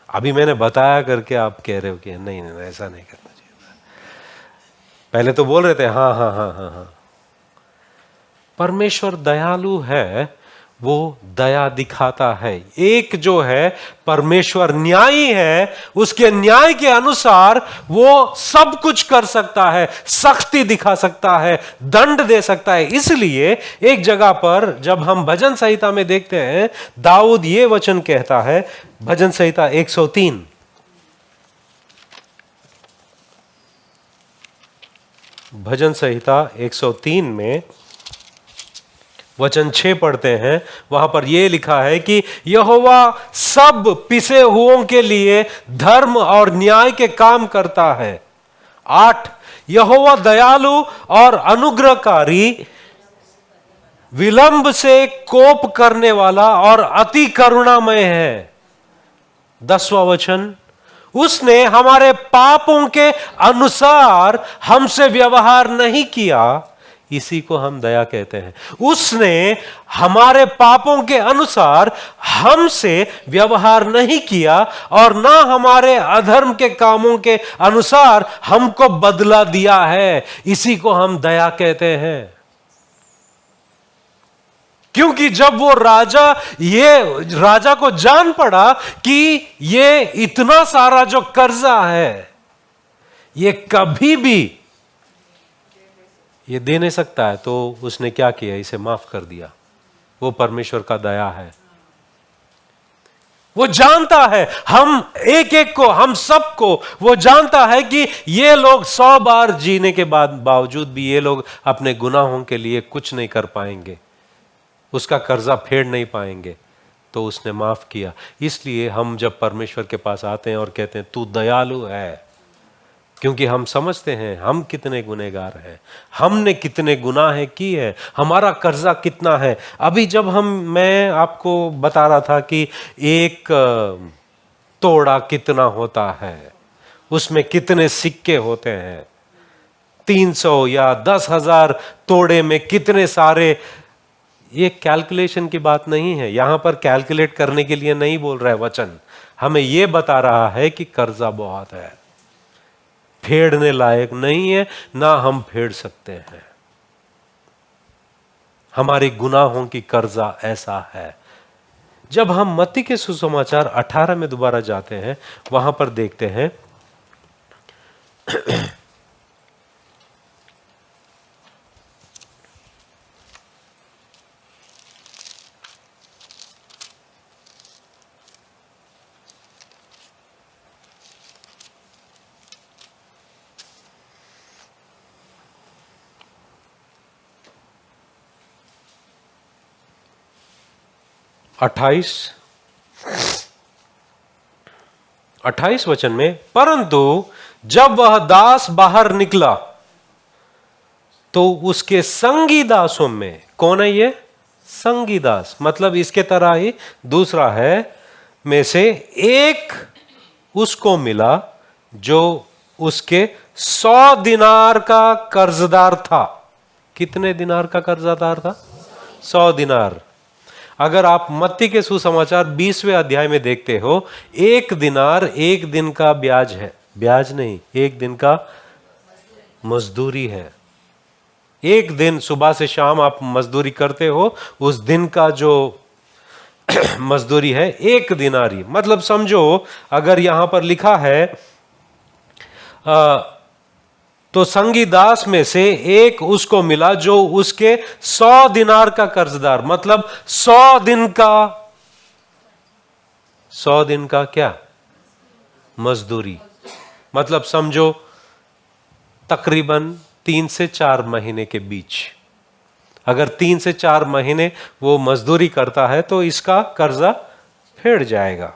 अभी मैंने बताया करके आप कह रहे हो कि नहीं ऐसा नहीं करना चाहिए था। पहले तो बोल रहे थे हाँ हाँ हाँ हाँ हाँ। परमेश्वर दयालु है, वो दया दिखाता है। एक जो है परमेश्वर न्यायी है, उसके न्याय के अनुसार वो सब कुछ कर सकता है, सख्ती दिखा सकता है, दंड दे सकता है। इसलिए एक जगह पर जब हम भजन संहिता में देखते हैं, दाऊद ये वचन कहता है, भजन संहिता 103, भजन संहिता 103 में वचन 6 पढ़ते हैं। वहां पर यह लिखा है कि यहोवा सब पिसे हुओं के लिए धर्म और न्याय के काम करता है। 8, यहोवा दयालु और अनुग्रहकारी, विलंब से कोप करने वाला और अति करुणामय है। 10वां वचन, उसने हमारे पापों के अनुसार हमसे व्यवहार नहीं किया, इसी को हम दया कहते हैं। उसने हमारे पापों के अनुसार हमसे व्यवहार नहीं किया और ना हमारे अधर्म के कामों के अनुसार हमको बदला दिया है, इसी को हम दया कहते हैं। क्योंकि जब वो राजा को जान पड़ा कि ये इतना सारा जो कर्जा है ये कभी भी ये दे नहीं सकता है, तो उसने क्या किया, इसे माफ कर दिया। वो परमेश्वर का दया है। वो जानता है हम एक को, हम सबको वो जानता है कि ये लोग 100 बार जीने के बावजूद भी ये लोग अपने गुनाहों के लिए कुछ नहीं कर पाएंगे, उसका कर्जा फेड़ नहीं पाएंगे, तो उसने माफ किया। इसलिए हम जब परमेश्वर के पास आते हैं और कहते हैं तू दयालु है, क्योंकि हम समझते हैं हम कितने गुनहगार हैं, हमने कितने गुनाह की है, हमारा कर्जा कितना है। अभी जब मैं आपको बता रहा था कि एक तोड़ा कितना होता है, उसमें कितने सिक्के होते हैं, 300 या 10,000 तोड़े में कितने सारे, ये कैलकुलेशन की बात नहीं है। यहां पर कैलकुलेट करने के लिए नहीं बोल रहा है वचन, हमें यह बता रहा है कि कर्जा बहुत है, फेड़ने लायक नहीं है, ना हम फेड़ सकते हैं। हमारे गुनाहों की कर्जा ऐसा है। जब हम मत्ती के सुसमाचार 18 में दोबारा जाते हैं, वहां पर देखते हैं 28 वचन में, परंतु जब वह दास बाहर निकला तो उसके संगी दासों में, कौन है ये संगी दास, मतलब इसके तरह ही दूसरा है, में से एक उसको मिला जो उसके 100 दिनार का कर्जदार था। कितने दिनार का कर्जदार था? 100 दिनार। अगर आप मत्ती के सुसमाचार 20वें अध्याय में देखते हो, एक दिनार एक दिन का ब्याज है, ब्याज नहीं, एक दिन का मजदूरी है। एक दिन सुबह से शाम आप मजदूरी करते हो, उस दिन का जो मजदूरी है एक दिनारी। मतलब समझो अगर यहां पर लिखा है तो संगी दास में से एक उसको मिला जो उसके 100 दिनार का कर्जदार, मतलब 100 दिन का क्या मजदूरी। मतलब समझो तकरीबन 3 से 4 महीने के बीच, अगर 3 से 4 महीने वो मजदूरी करता है तो इसका कर्जा फेड़ जाएगा।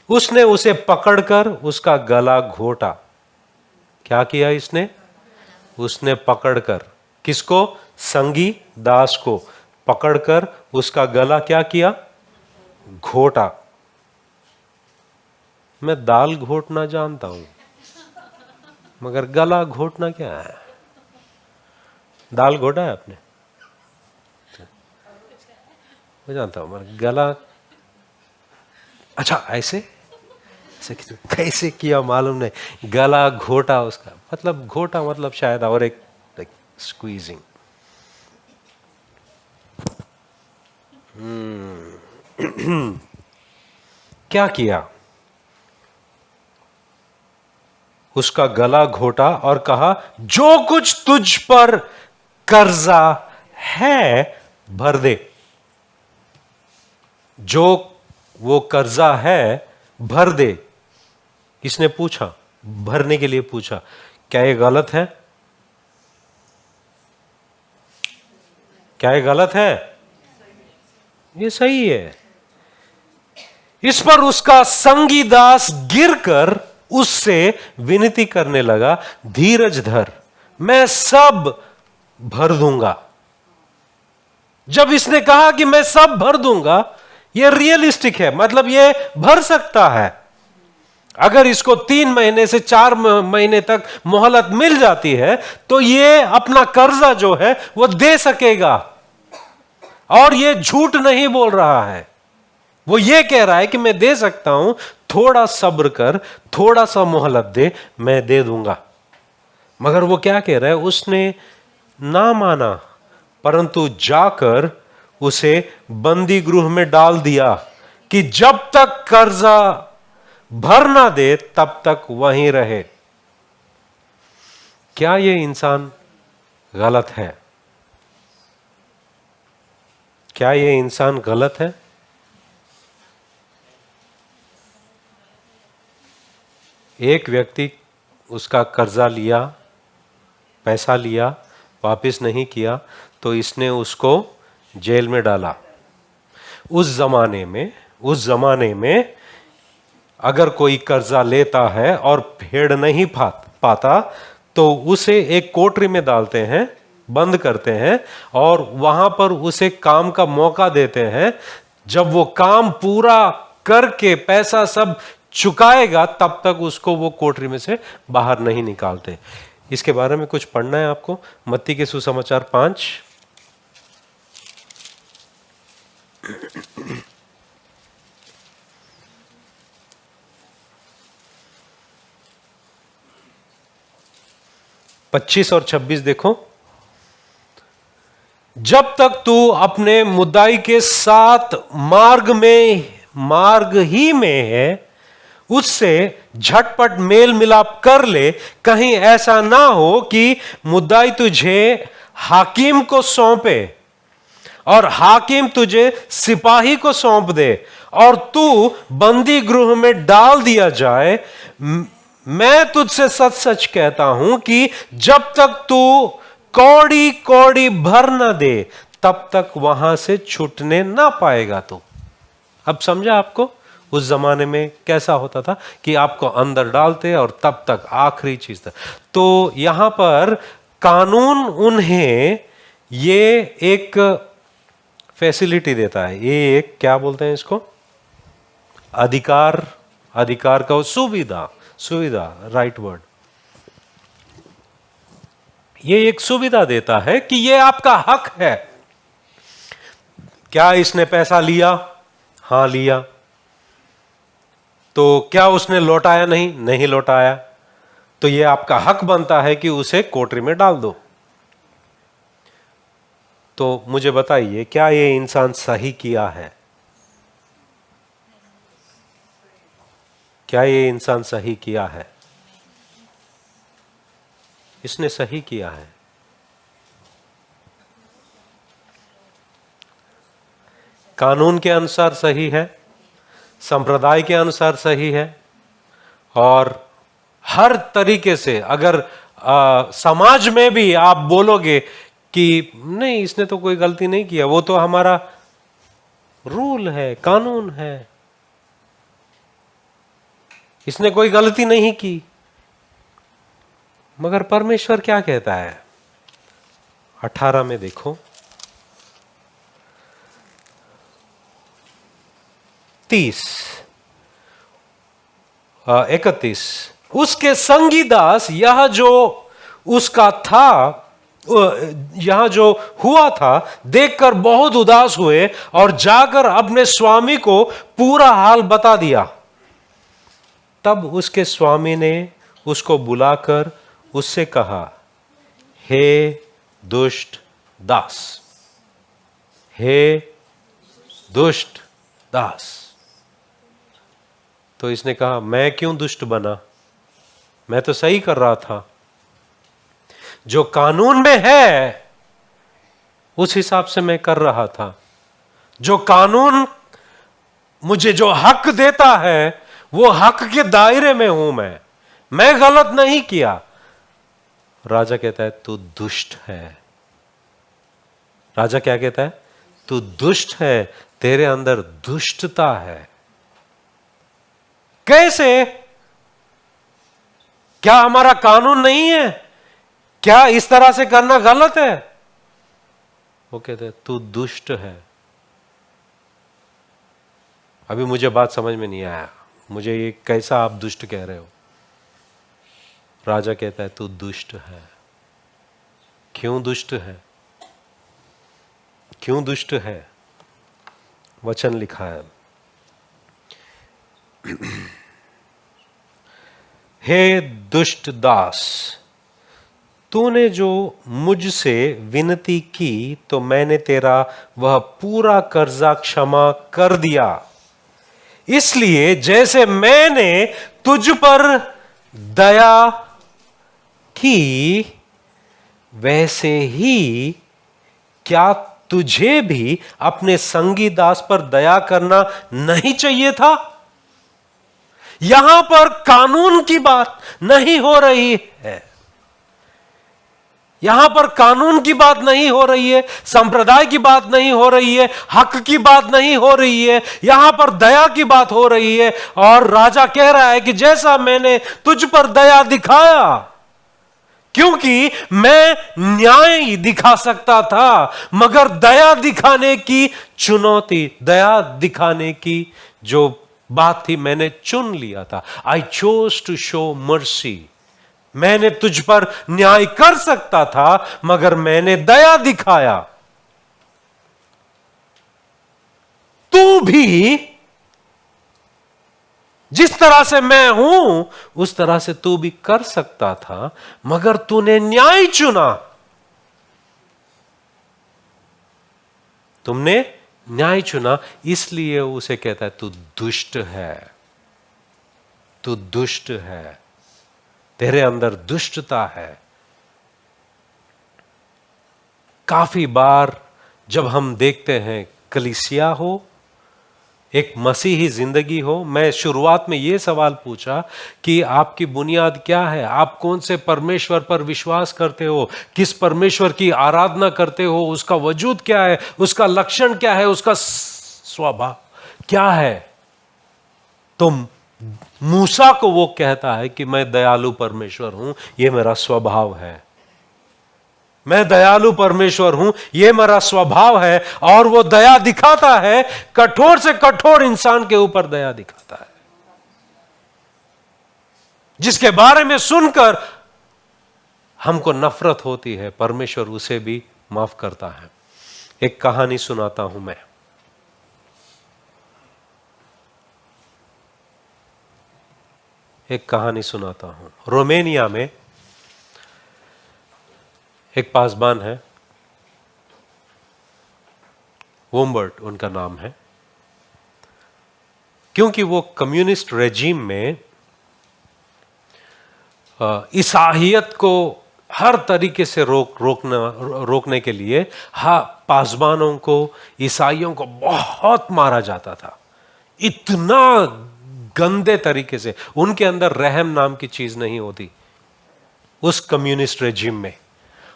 उसने उसे पकड़कर उसका गला घोटा। क्या किया इसने? उसने पकड़कर, किसको? संगी दास को पकड़कर उसका गला क्या किया? घोटा। मैं दाल घोटना जानता हूं, मगर गला घोटना क्या है? दाल घोटा है आपने? मैं जानता हूं, मगर गला, अच्छा ऐसे कैसे किया मालूम नहीं, गला घोटा उसका, मतलब घोटा मतलब शायद और एक स्क्वीजिंग। क्या किया? उसका गला घोटा और कहा, जो कुछ तुझ पर कर्जा है भर दे। जो वो कर्जा है भर दे। किसने पूछा? भरने के लिए पूछा। क्या ये गलत है? क्या ये गलत है? ये सही है। इस पर उसका संगी दास गिरकर उससे विनती करने लगा, धीरज धर, मैं सब भर दूंगा। जब इसने कहा कि मैं सब भर दूंगा, यह रियलिस्टिक है, मतलब यह भर सकता है। अगर इसको 3 महीने से 4 महीने तक मोहलत मिल जाती है तो यह अपना कर्जा जो है वो दे सकेगा। और यह झूठ नहीं बोल रहा है, वो ये कह रहा है कि मैं दे सकता हूं, थोड़ा सब्र कर, थोड़ा सा मोहलत दे, मैं दे दूंगा। मगर वो क्या कह रहा है? उसने ना माना, परंतु जाकर उसे बंदी गृह में डाल दिया कि जब तक कर्जा भर ना दे तब तक वहीं रहे। क्या ये इंसान गलत है? क्या ये इंसान गलत है? एक व्यक्ति उसका कर्जा लिया, पैसा लिया, वापस नहीं किया तो इसने उसको जेल में डाला। उस जमाने में अगर कोई कर्जा लेता है और फेड़ नहीं पाता तो उसे एक कोठरी में डालते हैं, बंद करते हैं और वहां पर उसे काम का मौका देते हैं। जब वो काम पूरा करके पैसा सब चुकाएगा तब तक उसको वो कोठरी में से बाहर नहीं निकालते। इसके बारे में कुछ पढ़ना है आपको, मत्ती के सुसमाचार 5। पच्चीस और 26 देखो। जब तक तू अपने मुद्दाई के साथ मार्ग ही में है, उससे झटपट मेल मिलाप कर ले, कहीं ऐसा ना हो कि मुद्दाई तुझे हाकिम को सौंपे और हाकिम तुझे सिपाही को सौंप दे और तू बंदी गृह में डाल दिया जाए। मैं तुझसे सच सच कहता हूं कि जब तक तू कौड़ी कौड़ी भर न दे तब तक वहां से छूटने ना पाएगा। तो अब समझा आपको उस जमाने में कैसा होता था कि आपको अंदर डालते और तब तक आखिरी चीज तक। तो यहां पर कानून उन्हें ये एक फैसिलिटी देता है, ये एक क्या बोलते हैं इसको, अधिकार, अधिकार का सुविधा, सुविधा राइट वर्ड, ये एक सुविधा देता है कि ये आपका हक है। क्या इसने पैसा लिया? हां लिया। तो क्या उसने लौटाया? नहीं, नहीं लौटाया। तो ये आपका हक बनता है कि उसे कोठरी में डाल दो। तो मुझे बताइए, क्या ये इंसान सही किया है? क्या ये इंसान सही किया है? इसने सही किया है। कानून के अनुसार सही है, संप्रदाय के अनुसार सही है, और हर तरीके से अगर समाज में भी आप बोलोगे कि नहीं इसने तो कोई गलती नहीं किया, वो तो हमारा रूल है, कानून है, इसने कोई गलती नहीं की। मगर परमेश्वर क्या कहता है? 18 में देखो, 31, उसके संगी दास यह जो उसका था, यहां जो हुआ था देखकर बहुत उदास हुए और जाकर अपने स्वामी को पूरा हाल बता दिया। तब उसके स्वामी ने उसको बुलाकर उससे कहा, हे दुष्ट दास, हे दुष्ट दास। तो इसने कहा, मैं क्यों दुष्ट बना? मैं तो सही कर रहा था, जो कानून में है उस हिसाब से मैं कर रहा था, जो कानून मुझे जो हक देता है वो हक के दायरे में हूं मैं गलत नहीं किया। राजा कहता है तू दुष्ट है। राजा क्या कहता है? तू दुष्ट है, तेरे अंदर दुष्टता है। कैसे? क्या हमारा कानून नहीं है? क्या इस तरह से करना गलत है? वो कहते हैं तू दुष्ट है। अभी मुझे बात समझ में नहीं आया, मुझे ये कैसा आप दुष्ट कह रहे हो? राजा कहता है तू दुष्ट है। क्यों दुष्ट है? क्यों दुष्ट है? वचन लिखा है, हे दुष्ट दास, तूने जो मुझसे विनती की तो मैंने तेरा वह पूरा कर्जा क्षमा कर दिया। इसलिए जैसे मैंने तुझ पर दया की वैसे ही क्या तुझे भी अपने संगी दास पर दया करना नहीं चाहिए था? यहां पर कानून की बात नहीं हो रही है, यहां पर कानून की बात नहीं हो रही है, संप्रदाय की बात नहीं हो रही है, हक की बात नहीं हो रही है, यहां पर दया की बात हो रही है। और राजा कह रहा है कि जैसा मैंने तुझ पर दया दिखाया, क्योंकि मैं न्याय दिखा सकता था मगर दया दिखाने की चुनौती, दया दिखाने की जो बात थी मैंने चुन लिया था। I chose to show mercy. मैंने तुझ पर न्याय कर सकता था मगर मैंने दया दिखाया। तू भी जिस तरह से मैं हूं उस तरह से तू भी कर सकता था मगर तूने न्याय चुना। तुमने न्याय चुना, इसलिए उसे कहता है तू दुष्ट है, तू दुष्ट है, तेरे अंदर दुष्टता है। काफी बार जब हम देखते हैं कलीसिया हो, एक मसीही जिंदगी हो, मैं शुरुआत में यह सवाल पूछा कि आपकी बुनियाद क्या है, आप कौन से परमेश्वर पर विश्वास करते हो, किस परमेश्वर की आराधना करते हो, उसका वजूद क्या है, उसका लक्षण क्या है, उसका स्वभाव क्या है? तो मूसा को वो कहता है कि मैं दयालु परमेश्वर हूं, ये मेरा स्वभाव है। मैं दयालु परमेश्वर हूं, ये मेरा स्वभाव है। और वो दया दिखाता है, कठोर से कठोर इंसान के ऊपर दया दिखाता है, जिसके बारे में सुनकर हमको नफरत होती है, परमेश्वर उसे भी माफ करता है। एक कहानी सुनाता हूं मैं। एक कहानी सुनाता हूं। रोमेनिया में एक पासबान है, वुम्बर्ट उनका नाम है। क्योंकि वो कम्युनिस्ट रेजिम में ईसाइयत को हर तरीके से रोकने के लिए पासबानों को, ईसाइयों को बहुत मारा जाता था। इतना गंदे तरीके से, उनके अंदर रहम नाम की चीज नहीं होती उस कम्युनिस्ट रेजिम में।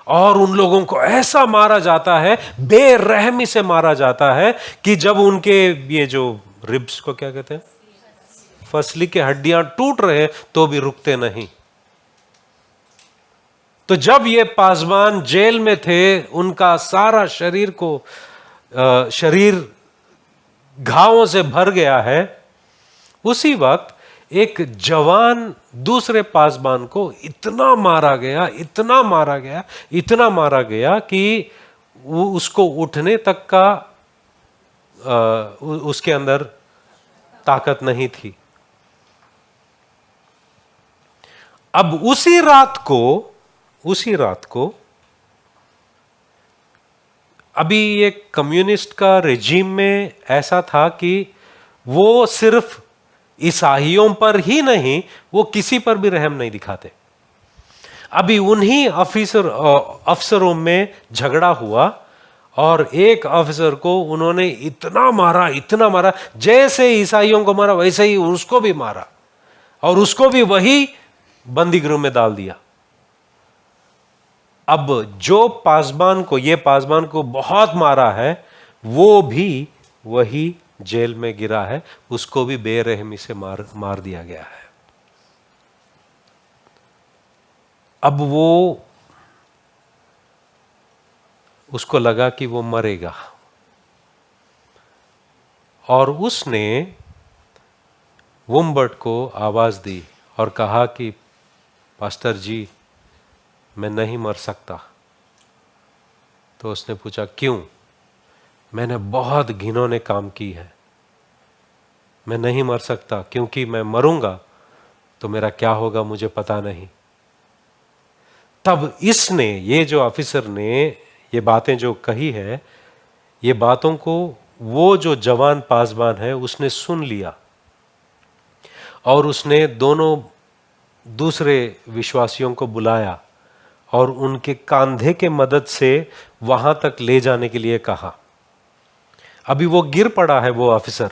और उन लोगों को ऐसा मारा जाता है, बेरहमी से मारा जाता है कि जब उनके ये जो रिब्स को क्या कहते हैं, फसली के हड्डियां टूट रहे तो भी रुकते नहीं। तो जब ये पासबान जेल में थे, उनका सारा शरीर घावों से भर गया है। उसी वक्त एक जवान दूसरे पासबान को इतना मारा गया, इतना मारा गया, इतना मारा गया कि वो उसको उठने तक का उसके अंदर ताकत नहीं थी। अब उसी रात को अभी ये कम्युनिस्ट का रेजिम में ऐसा था कि वो सिर्फ ईसाइयों पर ही नहीं, वो किसी पर भी रहम नहीं दिखाते। अभी उन्हीं अफसरों में झगड़ा हुआ और एक अफसर को उन्होंने इतना मारा, जैसे ईसाइयों को मारा वैसे ही उसको भी मारा और उसको भी वही बंदी गृह में डाल दिया। अब जो पासबान को बहुत मारा है, वो भी वही जेल में गिरा है, उसको भी बेरहमी से मार दिया गया है। अब उसको लगा कि वो मरेगा और उसने वुम्बर्ट को आवाज दी और कहा कि पास्टर जी, मैं नहीं मर सकता। तो उसने पूछा क्यों? मैंने बहुत घिनौने काम की है, मैं नहीं मर सकता, क्योंकि मैं मरूंगा तो मेरा क्या होगा मुझे पता नहीं। तब ये जो ऑफिसर ने ये बातें जो कही है, ये बातों को वो जो जवान पासबान है उसने सुन लिया और उसने दोनों दूसरे विश्वासियों को बुलाया और उनके कंधे के मदद से वहां तक ले जाने के लिए कहा। अभी वो गिर पड़ा है, वो ऑफिसर,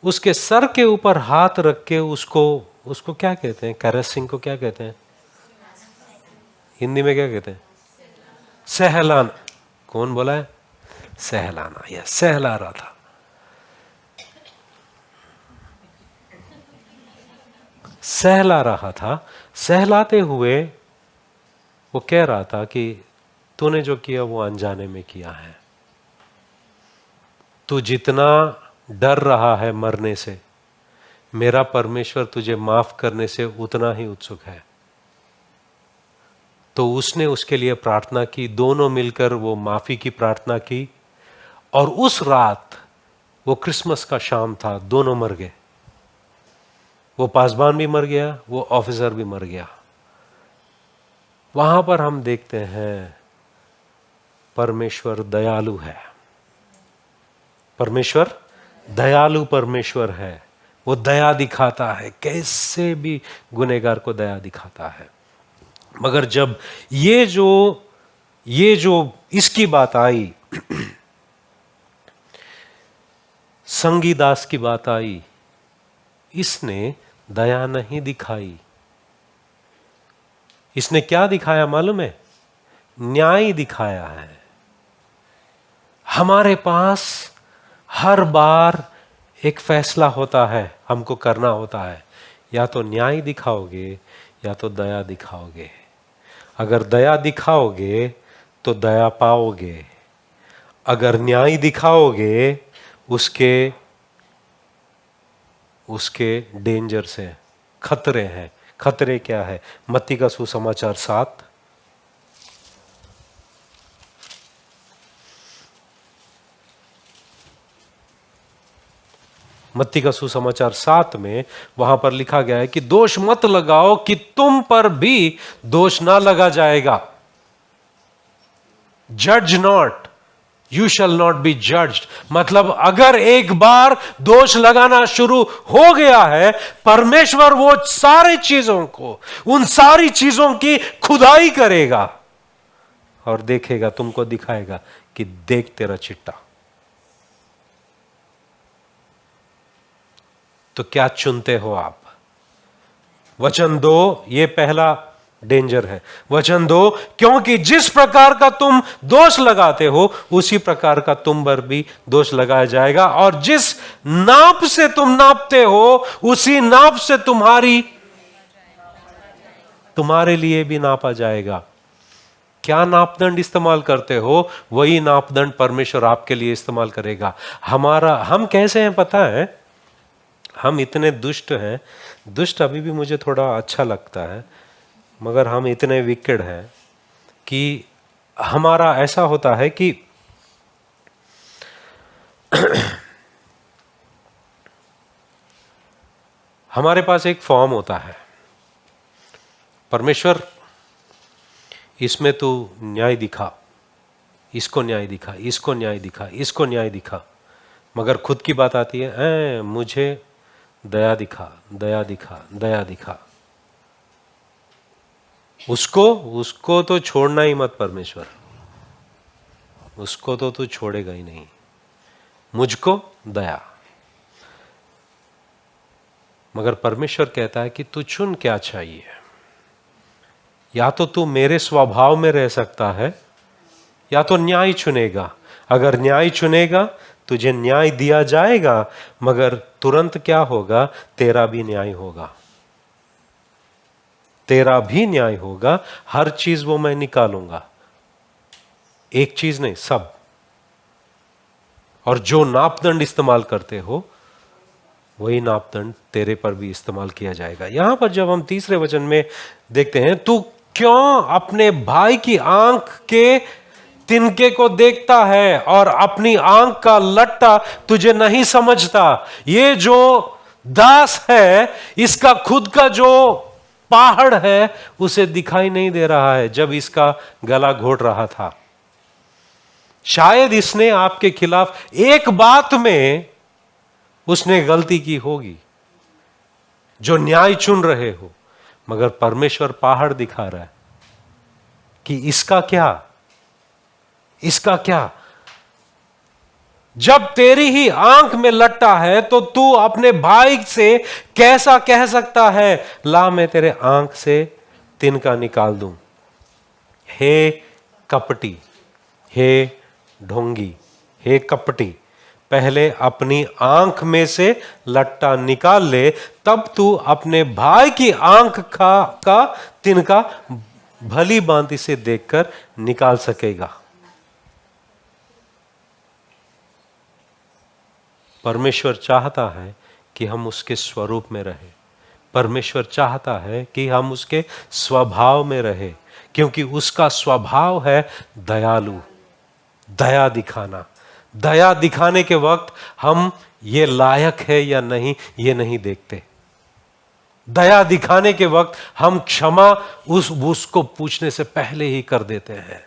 उसके सर के ऊपर हाथ रख के उसको क्या कहते हैं, कैरेसिंग को क्या कहते हैं हिंदी में, क्या कहते हैं? सहलाना। कौन बोला है? सहलाना। यह सहला रहा था। सहला रहा था। सहलाते हुए वो कह रहा था कि तूने जो किया वो अनजाने में किया है। तू जितना डर रहा है मरने से, मेरा परमेश्वर तुझे माफ करने से उतना ही उत्सुक है। तो उसने उसके लिए प्रार्थना की, दोनों मिलकर वो माफी की प्रार्थना की। और उस रात, वो क्रिसमस का शाम था, दोनों मर गए। वो पासबान भी मर गया, वो ऑफिसर भी मर गया। वहां पर हम देखते हैं परमेश्वर दयालु है। परमेश्वर दयालु परमेश्वर है। वो दया दिखाता है, कैसे भी गुनहगार को दया दिखाता है। मगर जब ये जो इसकी बात आई, संगीदास की बात आई, इसने दया नहीं दिखाई। इसने क्या दिखाया मालूम है? न्याय दिखाया है। हमारे पास हर बार एक फैसला होता है, हमको करना होता है, या तो न्याय दिखाओगे या तो दया दिखाओगे। अगर दया दिखाओगे तो दया पाओगे, अगर न्याय दिखाओगे उसके डेंजर से, खतरे हैं। खतरे क्या है? मत्ती का सुसमाचार 7, मत्ती का सुसमाचार 7 में वहां पर लिखा गया है कि दोष मत लगाओ कि तुम पर भी दोष ना लगा जाएगा। जज not, you shall not be judged. मतलब अगर एक बार दोष लगाना शुरू हो गया है, परमेश्वर वो सारी चीजों को, उन सारी चीजों की खुदाई करेगा और देखेगा, तुमको दिखाएगा कि देख तेरा चिट्टा। तो क्या चुनते हो आप? वचन दो, ये पहला डेंजर है। वचन दो, क्योंकि जिस प्रकार का तुम दोष लगाते हो उसी प्रकार का तुम पर भी दोष लगाया जाएगा, और जिस नाप से तुम नापते हो उसी नाप से तुम्हारे लिए भी नापा जाएगा। क्या नापदंड इस्तेमाल करते हो, वही नापदंड परमेश्वर आपके लिए इस्तेमाल करेगा। हम कैसे हैं पता है? हम इतने दुष्ट हैं, दुष्ट अभी भी मुझे थोड़ा अच्छा लगता है, मगर हम इतने विकेड हैं कि हमारा ऐसा होता है कि हमारे पास एक फॉर्म होता है, परमेश्वर इसमें तू न्याय दिखा, इसको न्याय दिखा, इसको न्याय दिखा, इसको न्याय दिखा, मगर खुद की बात आती है, मुझे दया दिखा, दया दिखा, दया दिखा। उसको तो छोड़ना ही मत परमेश्वर, उसको तो तू छोड़ेगा ही नहीं। मुझको दया। मगर परमेश्वर कहता है कि तू चुन क्या चाहिए। या तो तू मेरे स्वभाव में रह सकता है, या तो न्याय चुनेगा। अगर न्याय चुनेगा तुझे न्याय दिया जाएगा, मगर तुरंत क्या होगा? तेरा भी न्याय होगा, तेरा भी न्याय होगा। हर चीज वो मैं निकालूंगा, एक चीज नहीं, सब। और जो नापदंड इस्तेमाल करते हो वही नापदंड तेरे पर भी इस्तेमाल किया जाएगा। यहां पर जब हम तीसरे वचन में देखते हैं, तू क्यों अपने भाई की आंख के तिनके को देखता है और अपनी आंख का लट्टा तुझे नहीं समझता? ये जो दास है, इसका खुद का जो पहाड़ है उसे दिखाई नहीं दे रहा है जब इसका गला घोट रहा था। शायद इसने आपके खिलाफ एक बात में उसने गलती की होगी, जो न्याय चुन रहे हो, मगर परमेश्वर पहाड़ दिखा रहा है कि इसका क्या, इसका क्या। जब तेरी ही आंख में लट्टा है तो तू अपने भाई से कैसा कह सकता है, ला मैं तेरे आंख से तिनका निकाल दूं? हे कपटी, हे ढोंगी, हे कपटी, पहले अपनी आंख में से लट्टा निकाल ले, तब तू अपने भाई की आंख का तिनका भली भांति से देखकर निकाल सकेगा। परमेश्वर चाहता है कि हम उसके स्वरूप में रहें। परमेश्वर चाहता है कि हम उसके स्वभाव में रहें, क्योंकि उसका स्वभाव है दयालु, दया दिखाना। दया दिखाने के वक्त हम ये लायक है या नहीं ये नहीं देखते। दया दिखाने के वक्त हम क्षमा उसको पूछने से पहले ही कर देते हैं।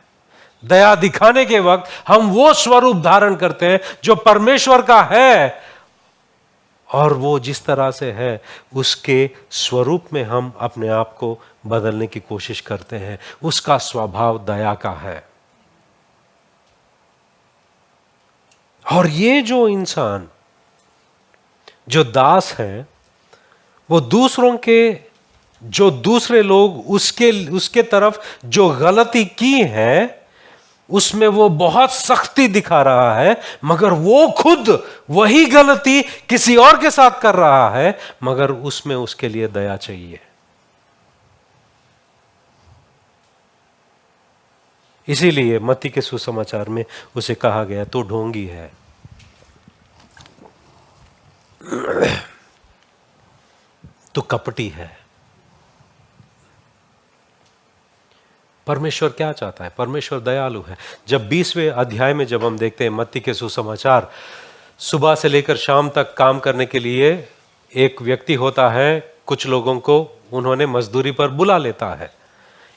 दया दिखाने के वक्त हम वो स्वरूप धारण करते हैं जो परमेश्वर का है, और वो जिस तरह से है उसके स्वरूप में हम अपने आप को बदलने की कोशिश करते हैं। उसका स्वभाव दया का है। और ये जो इंसान, जो दास है, वो दूसरों के, जो दूसरे लोग उसके तरफ जो गलती की है उसमें वो बहुत सख्ती दिखा रहा है, मगर वो खुद वही गलती किसी और के साथ कर रहा है, मगर उसमें उसके लिए दया चाहिए। इसीलिए मत्ती के सुसमाचार में उसे कहा गया तो ढोंगी है, तो कपटी है। परमेश्वर क्या चाहता है? परमेश्वर दयालु है। जब 20वें अध्याय में जब हम देखते हैं मत्ती के सुसमाचार, सुबह से लेकर शाम तक काम करने के लिए एक व्यक्ति होता है, कुछ लोगों को उन्होंने मजदूरी पर बुला लेता है,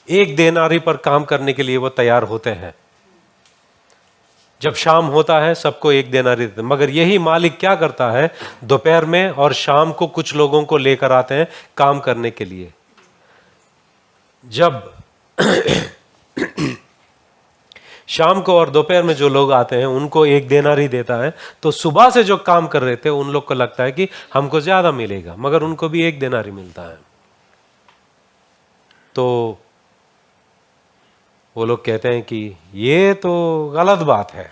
1 देनारी पर काम करने के लिए वो तैयार होते हैं। जब शाम होता है सबको 1 देनारी देते हैं, मगर यही मालिक क्या करता है, दोपहर में और शाम को कुछ लोगों को लेकर आते हैं काम करने के लिए। जब शाम को और दोपहर में जो लोग आते हैं उनको 1 देनारी देता है, तो सुबह से जो काम कर रहे थे उन लोग को लगता है कि हमको ज्यादा मिलेगा, मगर उनको भी 1 देनारी मिलता है। तो वो लोग कहते हैं कि ये तो गलत बात है,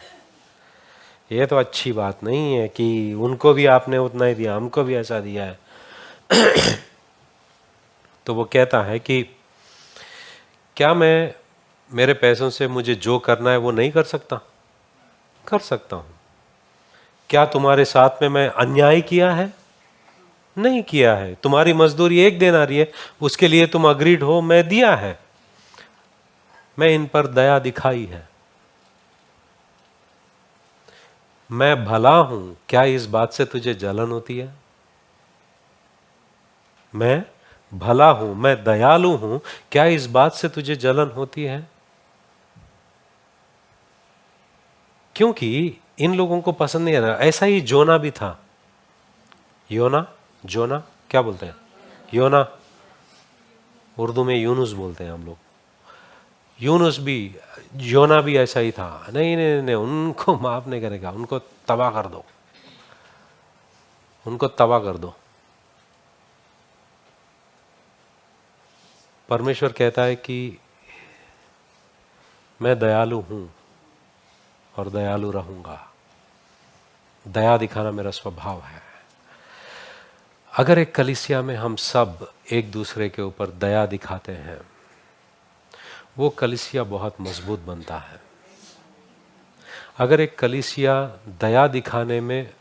ये तो अच्छी बात नहीं है कि उनको भी आपने उतना ही दिया, हमको भी ऐसा दिया है। तो वो कहता है कि क्या मैं मेरे पैसों से मुझे जो करना है वो नहीं कर सकता? कर सकता हूं। क्या तुम्हारे साथ में मैं अन्याय किया है? नहीं किया है। तुम्हारी मजदूरी 1 देनारी है, उसके लिए तुम अग्रीड हो, मैं दिया है, मैं इन पर दया दिखाई है, मैं भला हूं, क्या इस बात से तुझे जलन होती है? मैं भला हूं, मैं दयालु हूं, क्या इस बात से तुझे जलन होती है? क्योंकि इन लोगों को पसंद नहीं आ रहा। ऐसा ही जोना भी था। योना, जोना क्या बोलते हैं? योना, उर्दू में यूनुस बोलते हैं हम लोग। यूनुस भी, योना भी ऐसा ही था। नहीं नहीं नहीं, उनको माफ नहीं करेगा, उनको तबाह कर दो, उनको तबाह कर दो। परमेश्वर कहता है कि मैं दयालु हूं और दयालु रहूंगा, दया दिखाना मेरा स्वभाव है। अगर एक कलीसिया में हम सब एक दूसरे के ऊपर दया दिखाते हैं, वो कलीसिया बहुत मजबूत बनता है। अगर एक कलीसिया दया दिखाने में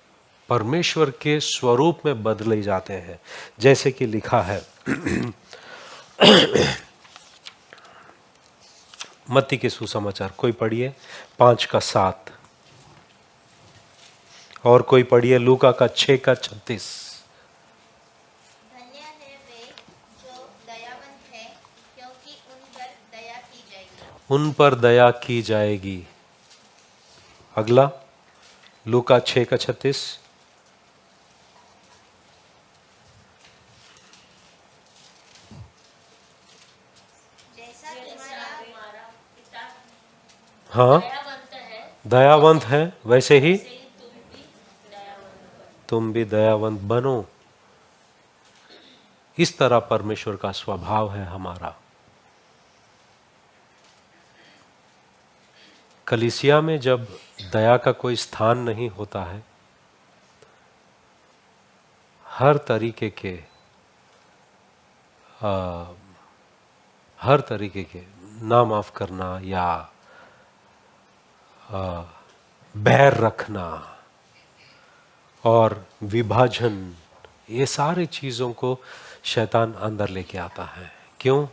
परमेश्वर के स्वरूप में बदले जाते हैं, जैसे कि लिखा है मत्ती के सुसमाचार, कोई पढ़िए 5:7, और कोई पढ़िए लूका का 6:36।
धन्य है वे जो दयावंत हैं, क्योंकि उन पर दया की जाएगी।
उन पर दया की जाएगी। अगला लूका 6:36।
जैसा तुम्हारा पिता
हाँ, दयावंत है वैसे ही तुम भी दयावंत बनो। इस तरह परमेश्वर का स्वभाव है हमारा। कलीसिया में जब दया का कोई स्थान नहीं होता है, हर तरीके के ना माफ करना या बैर रखना और विभाजन, ये सारी चीजों को शैतान अंदर लेके आता है। क्यों?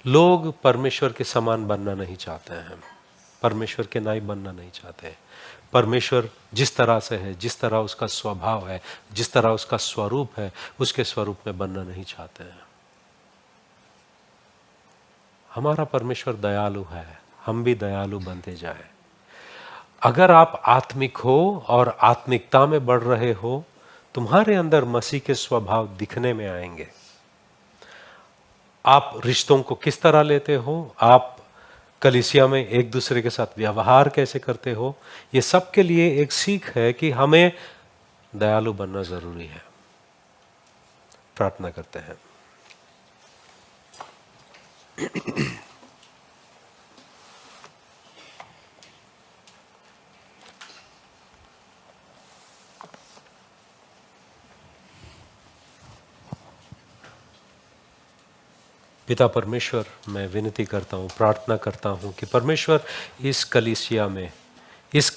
लोग परमेश्वर के समान बनना नहीं चाहते हैं, परमेश्वर के नाई बनना नहीं चाहते। परमेश्वर जिस तरह से है, जिस तरह उसका स्वभाव है, जिस तरह उसका स्वरूप है, उसके स्वरूप में बनना नहीं चाहते हैं। हमारा परमेश्वर दयालु है, हम भी दयालु बनते जाएं। अगर आप आत्मिक हो और आत्मिकता में बढ़ रहे हो, तुम्हारे अंदर मसीह के स्वभाव दिखने में आएंगे। आप रिश्तों को किस तरह लेते हो, आप कलीसिया में एक दूसरे के साथ व्यवहार कैसे करते हो, ये सब के लिए एक सीख है कि हमें दयालु बनना जरूरी है। प्रार्थना करते हैं। पिता परमेश्वर, मैं विनती करता हूँ, प्रार्थना करता हूँ कि परमेश्वर इस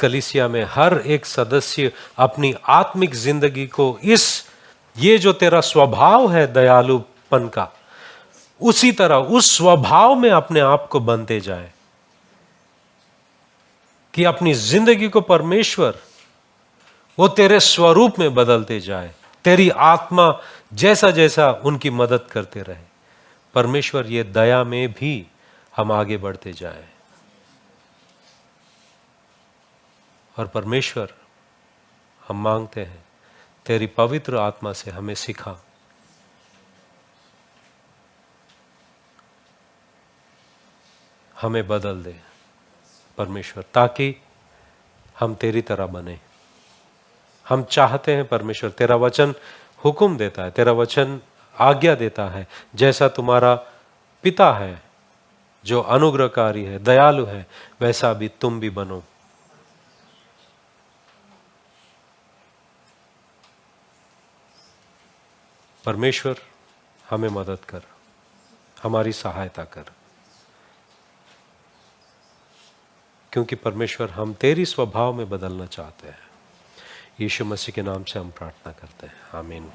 कलीसिया में हर एक सदस्य अपनी आत्मिक जिंदगी को ये जो तेरा स्वभाव है दयालुपन का, उसी तरह उस स्वभाव में अपने आप को बनते जाए, कि अपनी जिंदगी को परमेश्वर वो तेरे स्वरूप में बदलते जाए, तेरी आत्मा जैसा जैसा उनकी मदद करते रहे। परमेश्वर, ये दया में भी हम आगे बढ़ते जाएं। और परमेश्वर, हम मांगते हैं तेरी पवित्र आत्मा से हमें सिखा, हमें बदल दे परमेश्वर, ताकि हम तेरी तरह बने। हम चाहते हैं परमेश्वर, तेरा वचन हुक्म देता है, तेरा वचन आज्ञा देता है, जैसा तुम्हारा पिता है जो अनुग्रहकारी है, दयालु है, वैसा भी तुम भी बनो। परमेश्वर, हमें मदद कर, हमारी सहायता कर, क्योंकि परमेश्वर हम तेरी स्वभाव में बदलना चाहते हैं। यीशु मसीह के नाम से हम प्रार्थना करते हैं, आमीन।